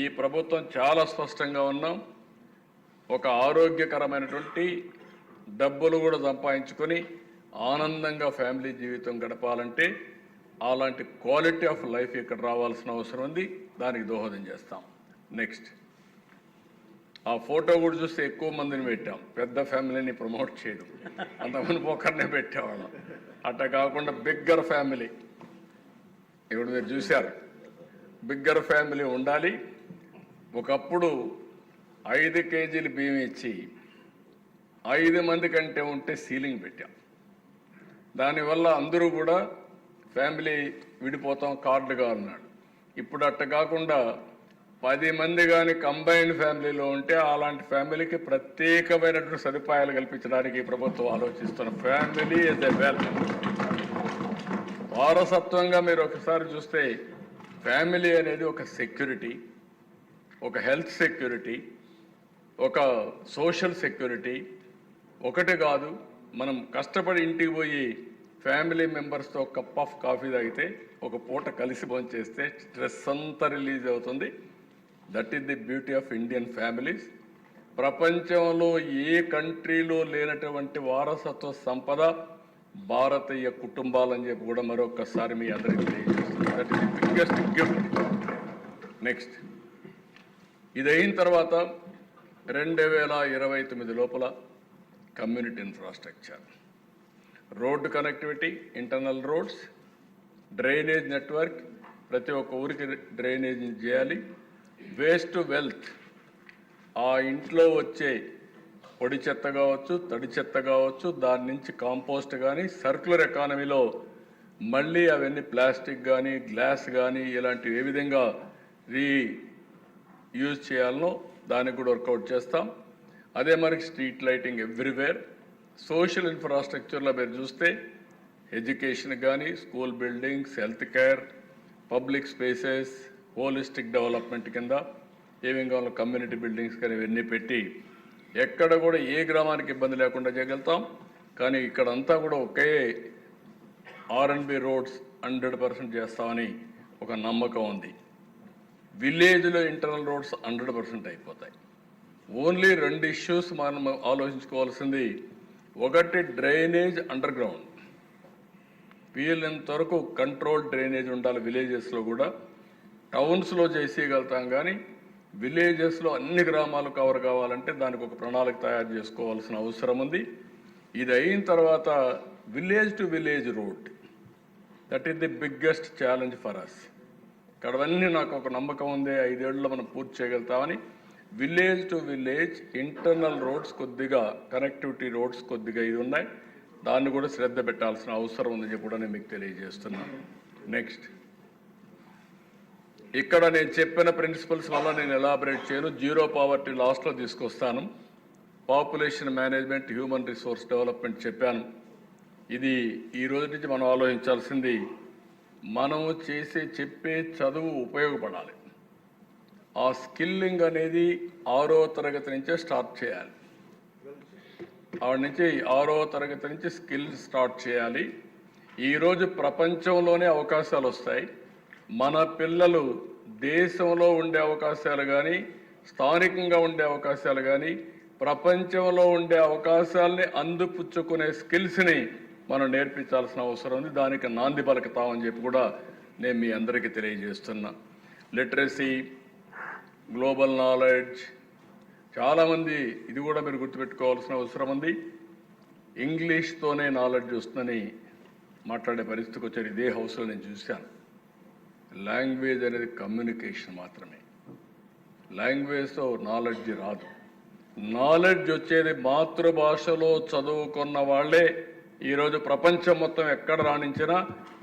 ఈ ప్రభుత్వం చాలా స్పష్టంగా ఉన్నాం. ఒక ఆరోగ్యకరమైనటువంటి డబ్బులు కూడా సంపాదించుకొని ఆనందంగా ఫ్యామిలీ జీవితం గడపాలంటే అలాంటి క్వాలిటీ ఆఫ్ లైఫ్ ఇక్కడ రావాల్సిన అవసరం ఉంది. దానికి దోహదం చేస్తాం. నెక్స్ట్, ఆ ఫోటో కూడా చూస్తే ఎక్కువ మందిని పెట్టాం. పెద్ద ఫ్యామిలీని ప్రమోట్ చేయడం, అంతమంది ఒకరినే పెట్టేవాళ్ళం. అట్లా కాకుండా బిగ్గర్ ఫ్యామిలీ, ఇప్పుడు మీరు చూశారు, బిగ్గర్ ఫ్యామిలీ ఉండాలి. ఒకప్పుడు 5 కేజీలు బియ్యం ఇచ్చి 5 మంది కంటే ఉంటే సీలింగ్ పెట్టాం. దానివల్ల అందరూ కూడా ఫ్యామిలీ విడిపోతాం, కార్డుగా అన్నాడు. ఇప్పుడు అట్ట కాకుండా 10 మంది కానీ కంబైన్డ్ ఫ్యామిలీలో ఉంటే అలాంటి ఫ్యామిలీకి ప్రత్యేకమైనటువంటి సదుపాయాలు కల్పించడానికి ప్రభుత్వం ఆలోచిస్తున్న. Family is a wealth. వారసత్వంగా మీరు ఒకసారి చూస్తే ఫ్యామిలీ అనేది ఒక సెక్యూరిటీ, ఒక హెల్త్ సెక్యూరిటీ, ఒక సోషల్ సెక్యూరిటీ. ఒకటి కాదు, మనం కష్టపడి ఇంటికి పోయి ఫ్యామిలీ మెంబర్స్తో ఒక కప్ ఆఫ్ కాఫీ తాగితే, ఒక పూట కలిసి భోంచేస్తే స్ట్రెస్ అంతా రిలీజ్ అవుతుంది. That is the beauty of Indian families. ప్రపంచంలో ఏ కంట్రీలో లేనటువంటి వారసత్వ సంపద భారతీయ కుటుంబాలని చెప్పి కూడా మరొకసారి మీ అందరికీ తెలియజేస్తుంది. That is the biggest gift. Next, ఇది అయిన తర్వాత 2029 లోపల community infrastructure, road connectivity, internal roads, drainage network, ప్రతి ఒక్క ఊరికి డ్రైనేజ్ చేయాలి. వేస్ట్ టు వెల్త్, ఆ ఇంట్లో వచ్చే పొడి చెత్త కావచ్చు, తడి చెత్త కావచ్చు, దాని నుంచి కాంపోస్ట్ కానీ సర్క్యులర్ ఎకానమీలో మళ్ళీ అవన్నీ ప్లాస్టిక్ కానీ గ్లాస్ కానీ ఇలాంటివి ఏ విధంగా యూజ్ చేయాలనో దానికి కూడా వర్కౌట్ చేస్తాం. అదే మనకి స్ట్రీట్ లైటింగ్ ఎవ్రీవేర్. సోషల్ ఇన్ఫ్రాస్ట్రక్చర్లో మీరు చూస్తే ఎడ్యుకేషన్ కానీ, school buildings, health care, public spaces, holistic development కింద ఏమేం కావాలో కమ్యూనిటీ బిల్డింగ్స్ కానీ ఇవన్నీ పెట్టి ఎక్కడ కూడా ఏ గ్రామానికి ఇబ్బంది లేకుండా చేయగలుగుతాం. కానీ ఇక్కడంతా కూడా ఒకే R&B రోడ్స్ 100% చేస్తామని ఒక నమ్మకం ఉంది. విలేజ్లో ఇంటర్నల్ రోడ్స్ 100% అయిపోతాయి. ఓన్లీ 2 ఇష్యూస్ మనం ఆలోచించుకోవాల్సింది. ఒకటి, డ్రైనేజ్ అండర్ గ్రౌండ్. వీళ్ళంత వరకు కంట్రోల్ డ్రైనేజ్ ఉండాలి విలేజెస్లో కూడా. టౌన్స్లో చేసేయగలుగుతాం కానీ విలేజెస్లో అన్ని గ్రామాలు కవర్ కావాలంటే దానికి ఒక ప్రణాళిక తయారు చేసుకోవాల్సిన అవసరం ఉంది. ఇది అయిన తర్వాత village to village road, that is the biggest challenge for us. ఇక్కడవన్నీ నాకు ఒక నమ్మకం ఉంది, 5 ఏళ్ళలో మనం పూర్తి చేయగలుగుతామని. Village to village internal roads కొద్దిగా, కనెక్టివిటీ రోడ్స్ కొద్దిగా ఇది ఉన్నాయి, దాన్ని కూడా శ్రద్ధ పెట్టాల్సిన అవసరం ఉందని చెప్పి కూడా నేను మీకు తెలియజేస్తున్నాను. నెక్స్ట్, ఇక్కడ నేను చెప్పిన ప్రిన్సిపల్స్ వల్ల నేను ఎలాబరేట్ చేయను. జీరో పావర్టీ లాస్ట్లో తీసుకొస్తాను. Population management, human resource development చెప్పాను. ఇది ఈ రోజు నుంచి మనం ఆలోచించాల్సింది. మనము చెప్పే చదువు ఉపయోగపడాలి. ఆ స్కిల్లింగ్ అనేది 6వ తరగతి నుంచే స్టార్ట్ చేయాలి. ఆవిడ నుంచి 6వ తరగతి నుంచి స్కిల్ స్టార్ట్ చేయాలి. ఈరోజు ప్రపంచంలోనే అవకాశాలు వస్తాయి. మన పిల్లలు దేశంలో ఉండే అవకాశాలు కానీ, స్థానికంగా ఉండే అవకాశాలు కానీ, ప్రపంచంలో ఉండే అవకాశాలని అందిపుచ్చుకునే స్కిల్స్ని మనం నేర్పించాల్సిన అవసరం ఉంది. దానికి నాంది పలుకుతామని చెప్పి కూడా నేను మీ అందరికీ తెలియజేస్తున్నా. Literacy, global knowledge. చాలామంది ఇది కూడా మీరు గుర్తుపెట్టుకోవాల్సిన అవసరం ఉంది. ఇంగ్లీష్తోనే నాలెడ్జ్ వస్తుందని మాట్లాడే పరిస్థితికి వచ్చారు. ఇదే హౌస్లో నేను చూశాను. లాంగ్వేజ్ అనేది కమ్యూనికేషన్ మాత్రమే. లాంగ్వేజ్తో నాలెడ్జ్ రాదు. నాలెడ్జ్ వచ్చేది మాతృభాషలో చదువుకున్న వాళ్ళే. ఈరోజు ప్రపంచం మొత్తం ఎక్కడ రాణించినా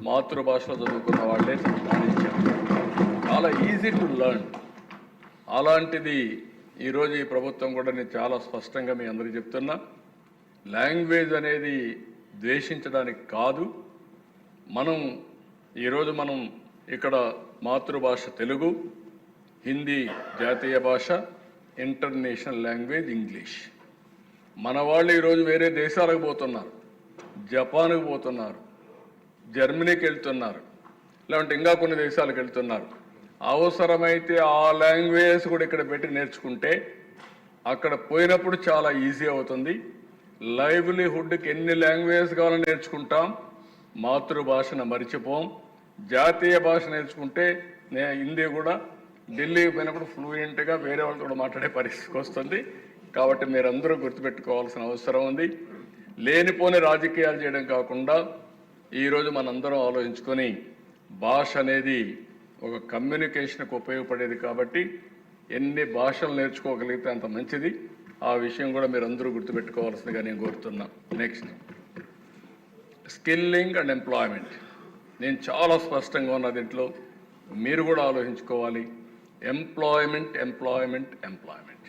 మాతృభాషలో చదువుకున్న వాళ్ళే రాణించారు. చాలా ఈజీ టు లెర్న్. అలాంటిది ఈరోజు ఈ ప్రభుత్వం కూడా నేను చాలా స్పష్టంగా మీ అందరికీ చెప్తున్నా. లాంగ్వేజ్ అనేది ద్వేషించడానికి కాదు. ఈరోజు మనం ఇక్కడ మాతృభాష తెలుగు, హిందీ జాతీయ భాష, ఇంటర్నేషనల్ లాంగ్వేజ్ ఇంగ్లీష్. మన వాళ్ళు ఈరోజు వేరే దేశాలకు పోతున్నారు, జపాన్కి పోతున్నారు, జర్మనీకి వెళ్తున్నారు, లేదంటే ఇంకా కొన్ని దేశాలకు వెళ్తున్నారు. అవసరమైతే ఆ లాంగ్వేజ్ కూడా ఇక్కడ పెట్టి నేర్చుకుంటే అక్కడ పోయినప్పుడు చాలా ఈజీ అవుతుంది. లైవ్లీహుడ్కి ఎన్ని లాంగ్వేజ్ కావాలని నేర్చుకుంటాం, మాతృభాషను మరిచిపోం. జాతీయ భాష నేర్చుకుంటే హిందీ కూడా ఢిల్లీకి పోయినప్పుడు ఫ్లూయెంట్గా వేరే వాళ్ళతో కూడా మాట్లాడే పరిస్థితికి వస్తుంది. కాబట్టి మీరందరూ గుర్తుపెట్టుకోవాల్సిన అవసరం ఉంది. లేనిపోని రాజకీయాలు చేయడం కాకుండా ఈరోజు మనందరం ఆలోచించుకొని భాష అనేది ఒక కమ్యూనికేషన్కు ఉపయోగపడేది. కాబట్టి ఎన్ని భాషలు నేర్చుకోగలిగితే అంత మంచిది. ఆ విషయం కూడా మీరందరూ గుర్తుపెట్టుకోవాల్సిందిగా నేను కోరుతున్నా. Next, skilling and employment. నేను చాలా స్పష్టంగా ఉన్న దీంట్లో మీరు కూడా ఆలోచించుకోవాలి. Employment employment employment.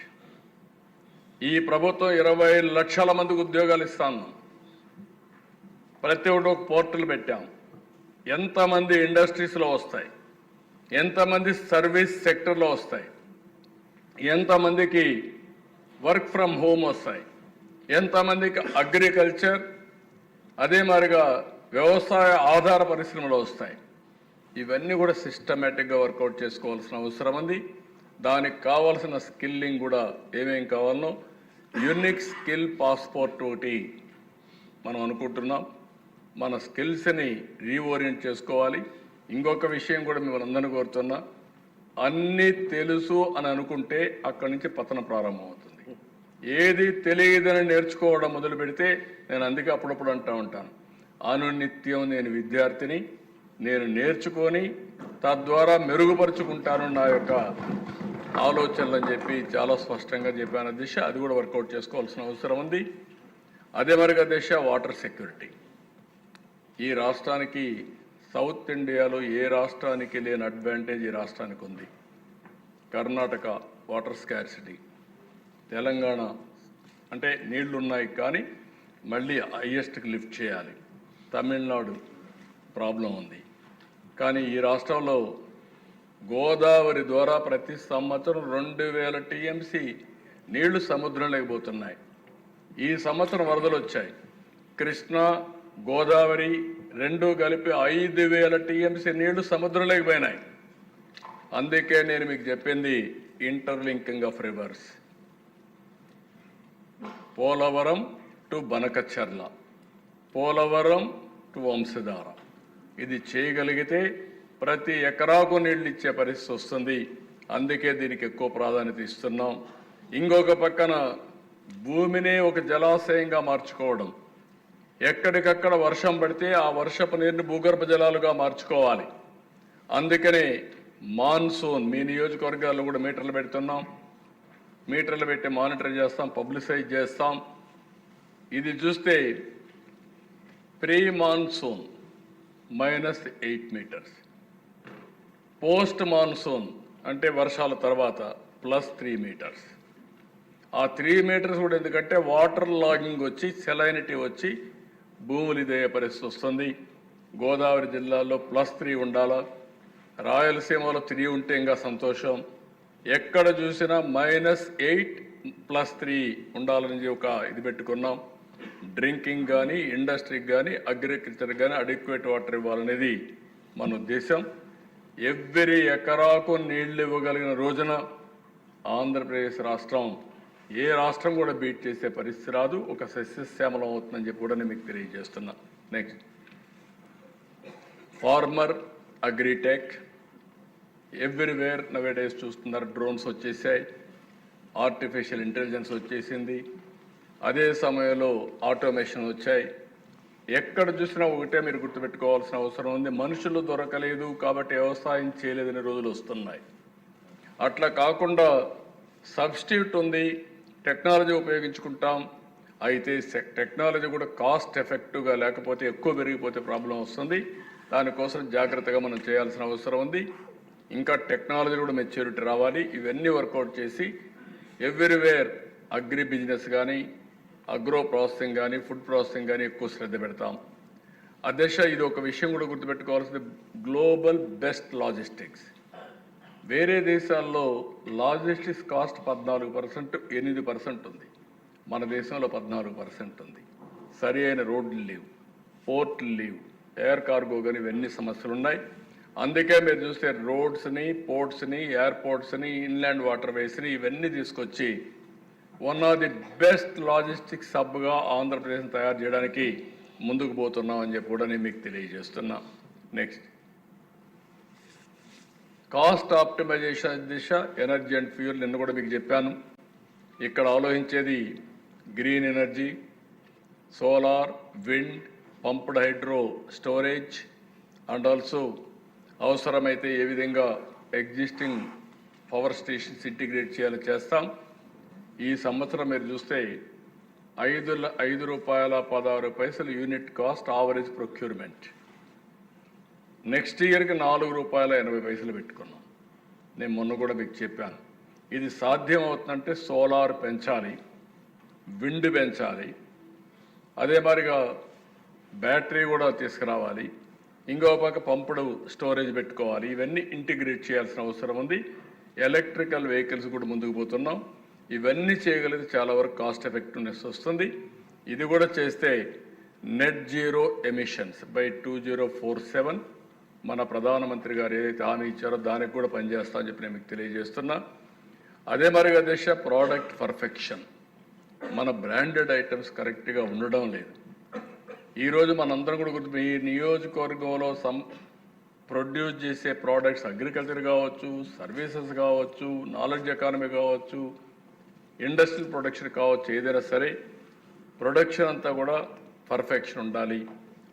ఈ ప్రభుత్వం 20 లక్షల మందికి ఉద్యోగాలు ఇస్తాను. ప్రతి ఒక్కటి ఒక పోర్టల్ పెట్టాం. ఎంతమంది ఇండస్ట్రీస్లో వస్తాయి, ఎంతమంది సర్వీస్ సెక్టర్లో వస్తాయి, ఎంతమందికి వర్క్ ఫ్రమ్ హోమ్ వస్తాయి, ఎంతమందికి అగ్రికల్చర్ అదే మాదిరిగా వ్యవసాయ ఆధార పరిశ్రమలు వస్తాయి. ఇవన్నీ కూడా సిస్టమేటిక్గా వర్కౌట్ చేసుకోవాల్సిన అవసరం ఉంది. దానికి కావాల్సిన స్కిల్లింగ్ కూడా ఏమేం కావాలనో యూనిక్ స్కిల్ పాస్పోర్ట్ ఒకటి మనం అనుకుంటున్నాం. మన స్కిల్స్ని రీఓరియంట్ చేసుకోవాలి. ఇంకొక విషయం కూడా మిమ్మల్ని అందరినీ కోరుతున్నా, అన్నీ తెలుసు అని అనుకుంటే అక్కడి నుంచి పతనం ప్రారంభమవుతుంది. ఏది తెలియదని నేర్చుకోవడం మొదలు పెడితే, నేను అందుకే అప్పుడప్పుడు అంటూ ఉంటాను, అనునిత్యం నేను విద్యార్థిని, నేను నేర్చుకొని తద్వారా మెరుగుపరుచుకుంటాను నా యొక్క ఆలోచనలు అని చెప్పి చాలా స్పష్టంగా చెప్పాను దిశ. అది కూడా వర్కౌట్ చేసుకోవాల్సిన అవసరం ఉంది. అదే మరిగా దిశ వాటర్ సెక్యూరిటీ. ఈ రాష్ట్రానికి సౌత్ ఇండియాలో ఏ రాష్ట్రానికి లేని అడ్వాంటేజ్ ఈ రాష్ట్రానికి ఉంది. కర్ణాటక వాటర్ స్కార్సిటీ, తెలంగాణ అంటే నీళ్లు ఉన్నాయి కానీ మళ్ళీ హైయెస్ట్కి లిఫ్ట్ చేయాలి. తమిళనాడు ప్రాబ్లం ఉంది. కానీ ఈ రాష్ట్రంలో గోదావరి ద్వారా ప్రతి సంవత్సరం 2000 టీఎంసీ నీళ్లు సముద్రంలోకి పోతున్నాయి. ఈ సంవత్సరం వరదలు వచ్చాయి. కృష్ణా గోదావరి రెండు కలిపి 5000 టీఎంసీ నీళ్లు సముద్రంలోకి పోయినాయి. అందుకే నేను మీకు చెప్పింది interlinking of reverse. Polavaram to Banakacherla, Polavaram to Vamsadhara. ఇది చేయగలిగితే ప్రతి ఎకరాకు నీళ్ళు ఇచ్చే పరిస్థితి వస్తుంది. అందుకే దీనికి ఎక్కువ ప్రాధాన్యత ఇస్తున్నాం. ఇంకొక పక్కన భూమినే ఒక జలాశయంగా మార్చుకోవడం. ఎక్కడికక్కడ వర్షం పడితే ఆ వర్షపు నీరుని భూగర్భ జలాలుగా మార్చుకోవాలి. అందుకనే మాన్సూన్ మీ నియోజకవర్గాల్లో కూడా మీటర్లు పెడుతున్నాం. మీటర్లు పెట్టి మానిటర్ చేస్తాం, పబ్లిసైజ్ చేస్తాం. ఇది చూస్తే pre monsoon -8 metres, post monsoon అంటే వర్షాల తర్వాత +3 మీటర్స్. ఆ 3 మీటర్స్ కూడా ఎందుకంటే వాటర్ లాగింగ్ వచ్చి సెలైనిటీ వచ్చి భూములు ఇదే పరిస్థితి వస్తుంది. గోదావరి జిల్లాలో +3 ఉండాలా, రాయలసీమలో 3 ఉంటే ఇంకా సంతోషం. ఎక్కడ చూసినా -8 +3 ఉండాలని ఒక ఇది పెట్టుకున్నాం. డ్రింకింగ్ కానీ, ఇండస్ట్రీకి కానీ, అగ్రికల్చర్ కానీ అడిక్వేట్ వాటర్ ఇవ్వాలనేది మన ఉద్దేశం. ఎవ్రీ ఎకరాకు నీళ్లు ఇవ్వగలిగిన రోజున ఆంధ్రప్రదేశ్ రాష్ట్రం ఏ రాష్ట్రం కూడా బీట్ చేసే పరిస్థితి రాదు. ఒక సస్యశ్యామలం అవుతుందని చెప్పి కూడా నేను మీకు తెలియజేస్తున్నా. Next, farmer agritech. Everywhere nowadays చూస్తున్నారు, డ్రోన్స్ వచ్చేసాయి, ఆర్టిఫిషియల్ ఇంటెలిజెన్స్ వచ్చేసింది, అదే సమయంలో ఆటోమేషన్ వచ్చాయి. ఎక్కడ చూసినా ఒకటే మీరు గుర్తుపెట్టుకోవాల్సిన అవసరం ఉంది, మనుషులు దొరకలేదు కాబట్టి వ్యవసాయం చేయలేదని రోజులు వస్తున్నాయి. అట్లా కాకుండా సబ్స్టిట్యూట్ ఉంది, టెక్నాలజీ ఉపయోగించుకుంటాం. అయితే టెక్నాలజీ కూడా కాస్ట్ ఎఫెక్టివ్గా లేకపోతే ఎక్కువ పెరిగిపోతే ప్రాబ్లం వస్తుంది. దానికోసం జాగ్రత్తగా మనం చేయాల్సిన అవసరం ఉంది. ఇంకా టెక్నాలజీ కూడా మెచ్యూరిటీ రావాలి. ఇవన్నీ వర్కౌట్ చేసి ఎవ్రీవేర్ అగ్రి బిజినెస్ కానీ, అగ్రో ప్రాసెసింగ్ కానీ, ఫుడ్ ప్రాసెసింగ్ కానీ ఎక్కువ శ్రద్ధ పెడతాం. అధ్యక్ష, ఇది ఒక విషయం కూడా గుర్తుపెట్టుకోవాల్సింది, గ్లోబల్ బెస్ట్ లాజిస్టిక్స్. వేరే దేశాల్లో లాజిస్టిక్స్ కాస్ట్ 14%, 8% ఉంది. మన దేశంలో 14% ఉంది. సరి అయిన రోడ్లు లేవు, పోర్ట్లు లేవు, ఎయిర్ కార్గో కానీ ఇవన్నీ సమస్యలు ఉన్నాయి. అందుకే మీరు చూస్తే రోడ్స్ని, పోర్ట్స్ని, ఎయిర్పోర్ట్స్ని, ఇన్లాండ్ వాటర్వేస్ని ఇవన్నీ తీసుకొచ్చి one of the best logistics హబ్గా ఆంధ్రప్రదేశ్ తయారు చేయడానికి ముందుకు పోతున్నాం అని చెప్పి కూడా నేను మీకు తెలియజేస్తున్నా. నెక్స్ట్, కాస్ట్ ఆప్టిమైజేషన్ దిశ, ఎనర్జీ అండ్ ఫ్యూయల్. నిన్న కూడా మీకు చెప్పాను, ఇక్కడ ఆలోచించేది green energy, solar, wind, pumped hydro storage and also అవసరమైతే ఏ విధంగా ఎగ్జిస్టింగ్ పవర్ స్టేషన్స్ ఇంటిగ్రేట్ చేయాలో చేస్తాం. ఈ సంవత్సరం మీరు చూస్తే ₹5.16 unit cost average procurement. Next ఇయర్కి ₹4.80 పెట్టుకున్నాం. నేను మొన్న కూడా మీకు చెప్పాను, ఇది సాధ్యం అవుతుందంటే సోలార్ పెంచాలి, విండ్ పెంచాలి, అదే మరిగా బ్యాటరీ కూడా తీసుకురావాలి, ఇంకో పక్క పంపుడు స్టోరేజ్ పెట్టుకోవాలి. ఇవన్నీ ఇంటిగ్రేట్ చేయాల్సిన అవసరం ఉంది. ఎలక్ట్రికల్ వెహికల్స్ కూడా ముందుకు పోతున్నాం. ఇవన్నీ చేయగలిగితే చాలా వరకు కాస్ట్ ఎఫెక్టివ్నెస్ వస్తుంది. ఇది కూడా చేస్తే నెట్ జీరో ఎమిషన్స్ బై 2047 మన ప్రధానమంత్రి గారు ఏదైతే హామీ ఇచ్చారో దానికి కూడా పనిచేస్తా అని చెప్పి నేను మీకు తెలియజేస్తున్నా. అదే మరిగా దేశ ప్రోడక్ట్ పర్ఫెక్షన్, మన బ్రాండెడ్ ఐటమ్స్ కరెక్ట్గా ఉండడం లేదు. ఈరోజు మనందరం కూడా గుర్తు, ఈ నియోజకవర్గంలో ప్రొడ్యూస్ చేసే ప్రోడక్ట్స్ అగ్రికల్చర్ కావచ్చు, సర్వీసెస్ కావచ్చు, నాలెడ్జ్ ఎకానమీ కావచ్చు, ఇండస్ట్రియల్ ప్రొడక్షన్ కావచ్చు, ఏదైనా సరే ప్రొడక్షన్ అంతా కూడా పర్ఫెక్షన్ ఉండాలి,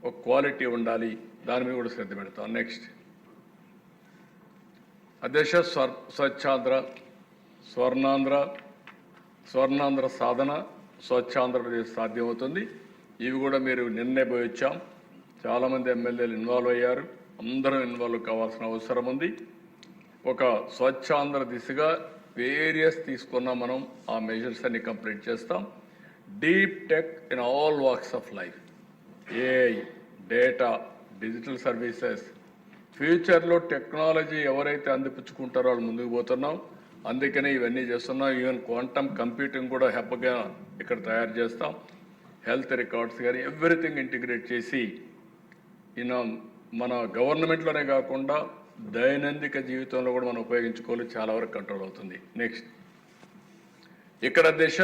ఒక క్వాలిటీ ఉండాలి. దాని మీద కూడా శ్రద్ధ పెడతాం. నెక్స్ట్, అధ్యక్ష, స్వచ్ఛాంధ్ర, స్వర్ణాంధ్ర సాధన, స్వచ్ఛాంధ్రప్రదేశ్ సాధ్యమవుతుంది. ఇవి కూడా మీరు నిన్నే పోయి వచ్చాం, చాలామంది ఎమ్మెల్యేలు ఇన్వాల్వ్ అయ్యారు, అందరం ఇన్వాల్వ్ కావాల్సిన అవసరం ఉంది. ఒక స్వచ్ఛాంధ్ర దిశగా వేరియస్ తీసుకున్నాం మనం, ఆ మెజర్స్ అన్ని కంప్లీట్ చేస్తాం. Deep tech in all walks of life, AI, data, digital services. ఫ్యూచర్లో టెక్నాలజీ ఎవరైతే అందిపుచ్చుకుంటారో వాళ్ళు ముందుకు పోతున్నాం. అందుకనే ఇవన్నీ చేస్తున్నాం. ఈవెన్ క్వాంటమ్ కంప్యూటింగ్ కూడా హెబ్గా ఇక్కడ తయారు చేస్తాం. హెల్త్ రికార్డ్స్ కానీ ఎవ్రీథింగ్ ఇంటిగ్రేట్ చేసి మన గవర్నమెంట్లోనే కాకుండా దైనందిక జీవితంలో కూడా మనం ఉపయోగించుకోవాలి, చాలా వరకు కంట్రోల్ అవుతుంది. నెక్స్ట్, ఇక్కడ దేశ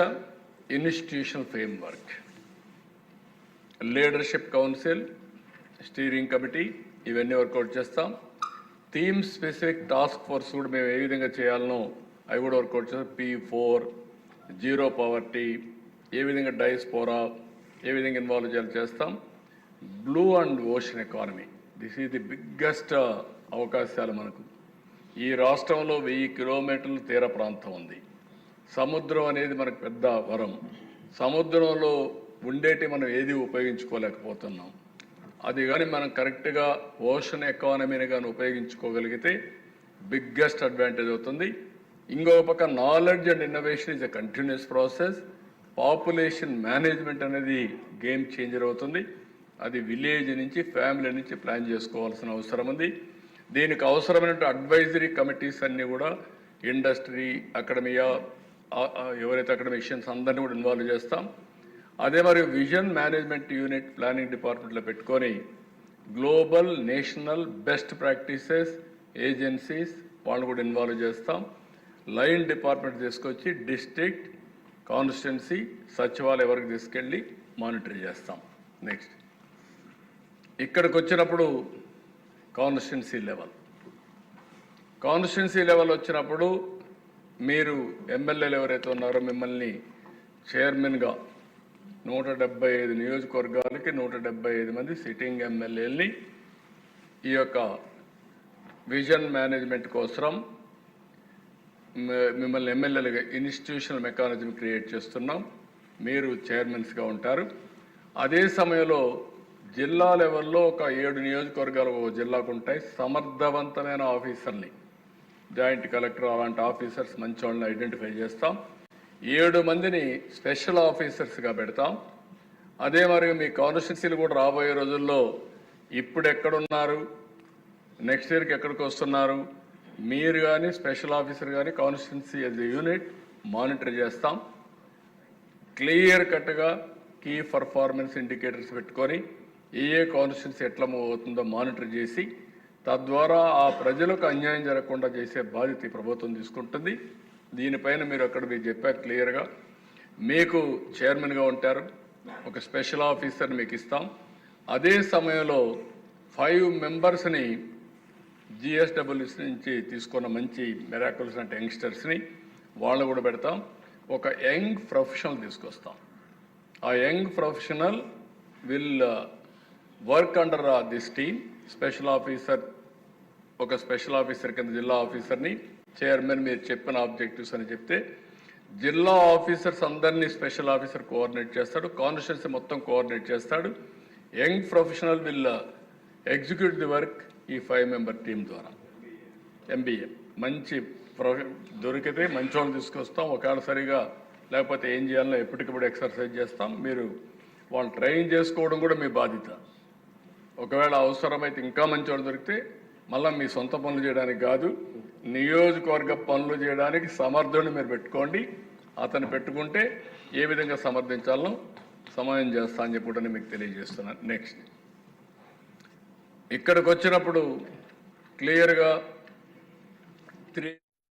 institutional framework, leadership council, steering committee ఇవన్నీ వర్కౌట్ చేస్తాం. థీమ్ స్పెసిఫిక్ టాస్క్ ఫోర్స్ కూడా మేము ఏ విధంగా చేయాలనో అవి కూడా వర్కౌట్ చేస్తాం. P4, జీరో పవర్టీ, ఏ విధంగా డైస్పోరా ఏ విధంగా ఇన్వాల్వ్ చేయాలి చేస్తాం. Blue and ocean economy, this is the biggest అవకాశాలు మనకు. ఈ రాష్ట్రంలో 1000 కిలోమీటర్ల తీర ప్రాంతం ఉంది. సముద్రం అనేది మనకు పెద్ద వరం. సముద్రంలో ఉండేటి మనం ఏది ఉపయోగించుకోలేకపోతున్నాం. అది కానీ మనం కరెక్ట్గా ఓషన్ ఎకానమీని కానీ ఉపయోగించుకోగలిగితే బిగ్గెస్ట్ అడ్వాంటేజ్ అవుతుంది. ఇంకొక పక్క knowledge and innovation is a continuous process. Population management అనేది గేమ్ చేంజర్ అవుతుంది. అది విలేజ్ నుంచి, ఫ్యామిలీ నుంచి ప్లాన్ చేసుకోవాల్సిన అవసరం ఉంది. దీనికి అవసరమైన అడ్వైజరీ కమిటీస్ అన్నీ కూడా ఇండస్ట్రీ, అకాడమియా, ఎవరైతే అకాడమిషియన్స్ అందరినీ కూడా ఇన్వాల్వ్ చేస్తాం. అదే మరి విజన్ మేనేజ్మెంట్ యూనిట్ ప్లానింగ్ డిపార్ట్మెంట్లో పెట్టుకొని global, national best practices agencies వాళ్ళు కూడా ఇన్వాల్వ్ చేస్తాం. లైన్ డిపార్ట్మెంట్ తీసుకొచ్చి డిస్ట్రిక్ట్, కాన్స్టిట్యున్సీ, సచివాలయం వరకు తీసుకెళ్ళి మానిటర్ చేస్తాం. నెక్స్ట్, ఇక్కడికి వచ్చినప్పుడు కాన్స్టిట్యున్సీ లెవెల్ కాన్స్టిట్యున్సీ లెవెల్ వచ్చినప్పుడు మీరు ఎమ్మెల్యేలు ఎవరైతే ఉన్నారో మిమ్మల్ని చైర్మన్గా 175 నియోజకవర్గాలకి 175 మంది సిట్టింగ్ ఎమ్మెల్యేలని ఈ యొక్క విజన్ మేనేజ్మెంట్ కోసం మిమ్మల్ని ఎమ్మెల్యేలుగా ఇన్స్టిట్యూషనల్ మెకానిజం క్రియేట్ చేస్తున్నాం. మీరు చైర్మన్స్గా ఉంటారు. అదే సమయంలో జిల్లా లెవెల్లో ఒక 7 నియోజకవర్గాలు ఒక జిల్లాకు ఉంటాయి. సమర్థవంతమైన ఆఫీసర్ని, జాయింట్ కలెక్టర్ అలాంటి ఆఫీసర్స్ మంచి వాళ్ళని ఐడెంటిఫై చేస్తాం. 7 మందిని స్పెషల్ ఆఫీసర్స్గా పెడతాం. అదే మరి మీ కాన్స్టిట్యున్సీలు కూడా రాబోయే రోజుల్లో ఇప్పుడు ఎక్కడున్నారు, నెక్స్ట్ ఇయర్కి ఎక్కడికి వస్తున్నారు, మీరు కానీ స్పెషల్ ఆఫీసర్ కానీ constituency as a unit monitor చేస్తాం. క్లియర్ కట్గా కీ పర్ఫార్మెన్స్ ఇండికేటర్స్ పెట్టుకొని ఏ కాన్స్టిట్యున్సీ ఎట్లా మూవ్ అవుతుందో మానిటర్ చేసి తద్వారా ఆ ప్రజలకు అన్యాయం జరగకుండా చేసే బాధ్యత ఈ ప్రభుత్వం తీసుకుంటుంది. దీనిపైన మీరు అక్కడ మీరు చెప్పారు క్లియర్గా, మీకు చైర్మన్గా ఉంటారు, ఒక స్పెషల్ ఆఫీసర్ని మీకు ఇస్తాం. అదే సమయంలో 5 మెంబర్స్ని జిఎస్డబ్ల్యూస్ నుంచి తీసుకున్న మంచి మెరాకుల్స్ అంటే యంగ్స్టర్స్ని వాళ్ళు కూడా పెడతాం. ఒక యంగ్ ప్రొఫెషనల్ తీసుకొస్తాం. ఆ young professional will work under this team. Special officer, ఒక స్పెషల్ ఆఫీసర్ కింద జిల్లా ఆఫీసర్ని, చైర్మన్ మీరు చెప్పిన ఆబ్జెక్టివ్స్ అని చెప్తే జిల్లా ఆఫీసర్స్ అందరినీ స్పెషల్ ఆఫీసర్ కోఆర్డినేట్ చేస్తాడు, కాన్స్టిట్యున్సీ మొత్తం కోఆర్డినేట్ చేస్తాడు. Young professional will execute the work ఈ 5 మెంబర్ టీం ద్వారా. ఎంబీఏ మంచి దొరికితే మంచి వాళ్ళు తీసుకొస్తాం. ఒకవేళ సరిగా లేకపోతే ఏం చేయాలో ఎప్పటికప్పుడు ఎక్సర్సైజ్ చేస్తాం. మీరు వాళ్ళు ట్రైన్ చేసుకోవడం కూడా మీ బాధ్యత. ఒకవేళ అవసరమైతే ఇంకా మంచి వాళ్ళు దొరికితే మళ్ళీ మీ సొంత పనులు చేయడానికి కాదు, నియోజకవర్గ పనులు చేయడానికి సమర్థుడిని మీరు పెట్టుకోండి. అతను పెట్టుకుంటే ఏ విధంగా సమర్థించాలో సమయం చేస్తా అని చెప్పి కూడా మీకు తెలియజేస్తున్నాను. నెక్స్ట్ ఇక్కడికి వచ్చినప్పుడు క్లియర్గా 3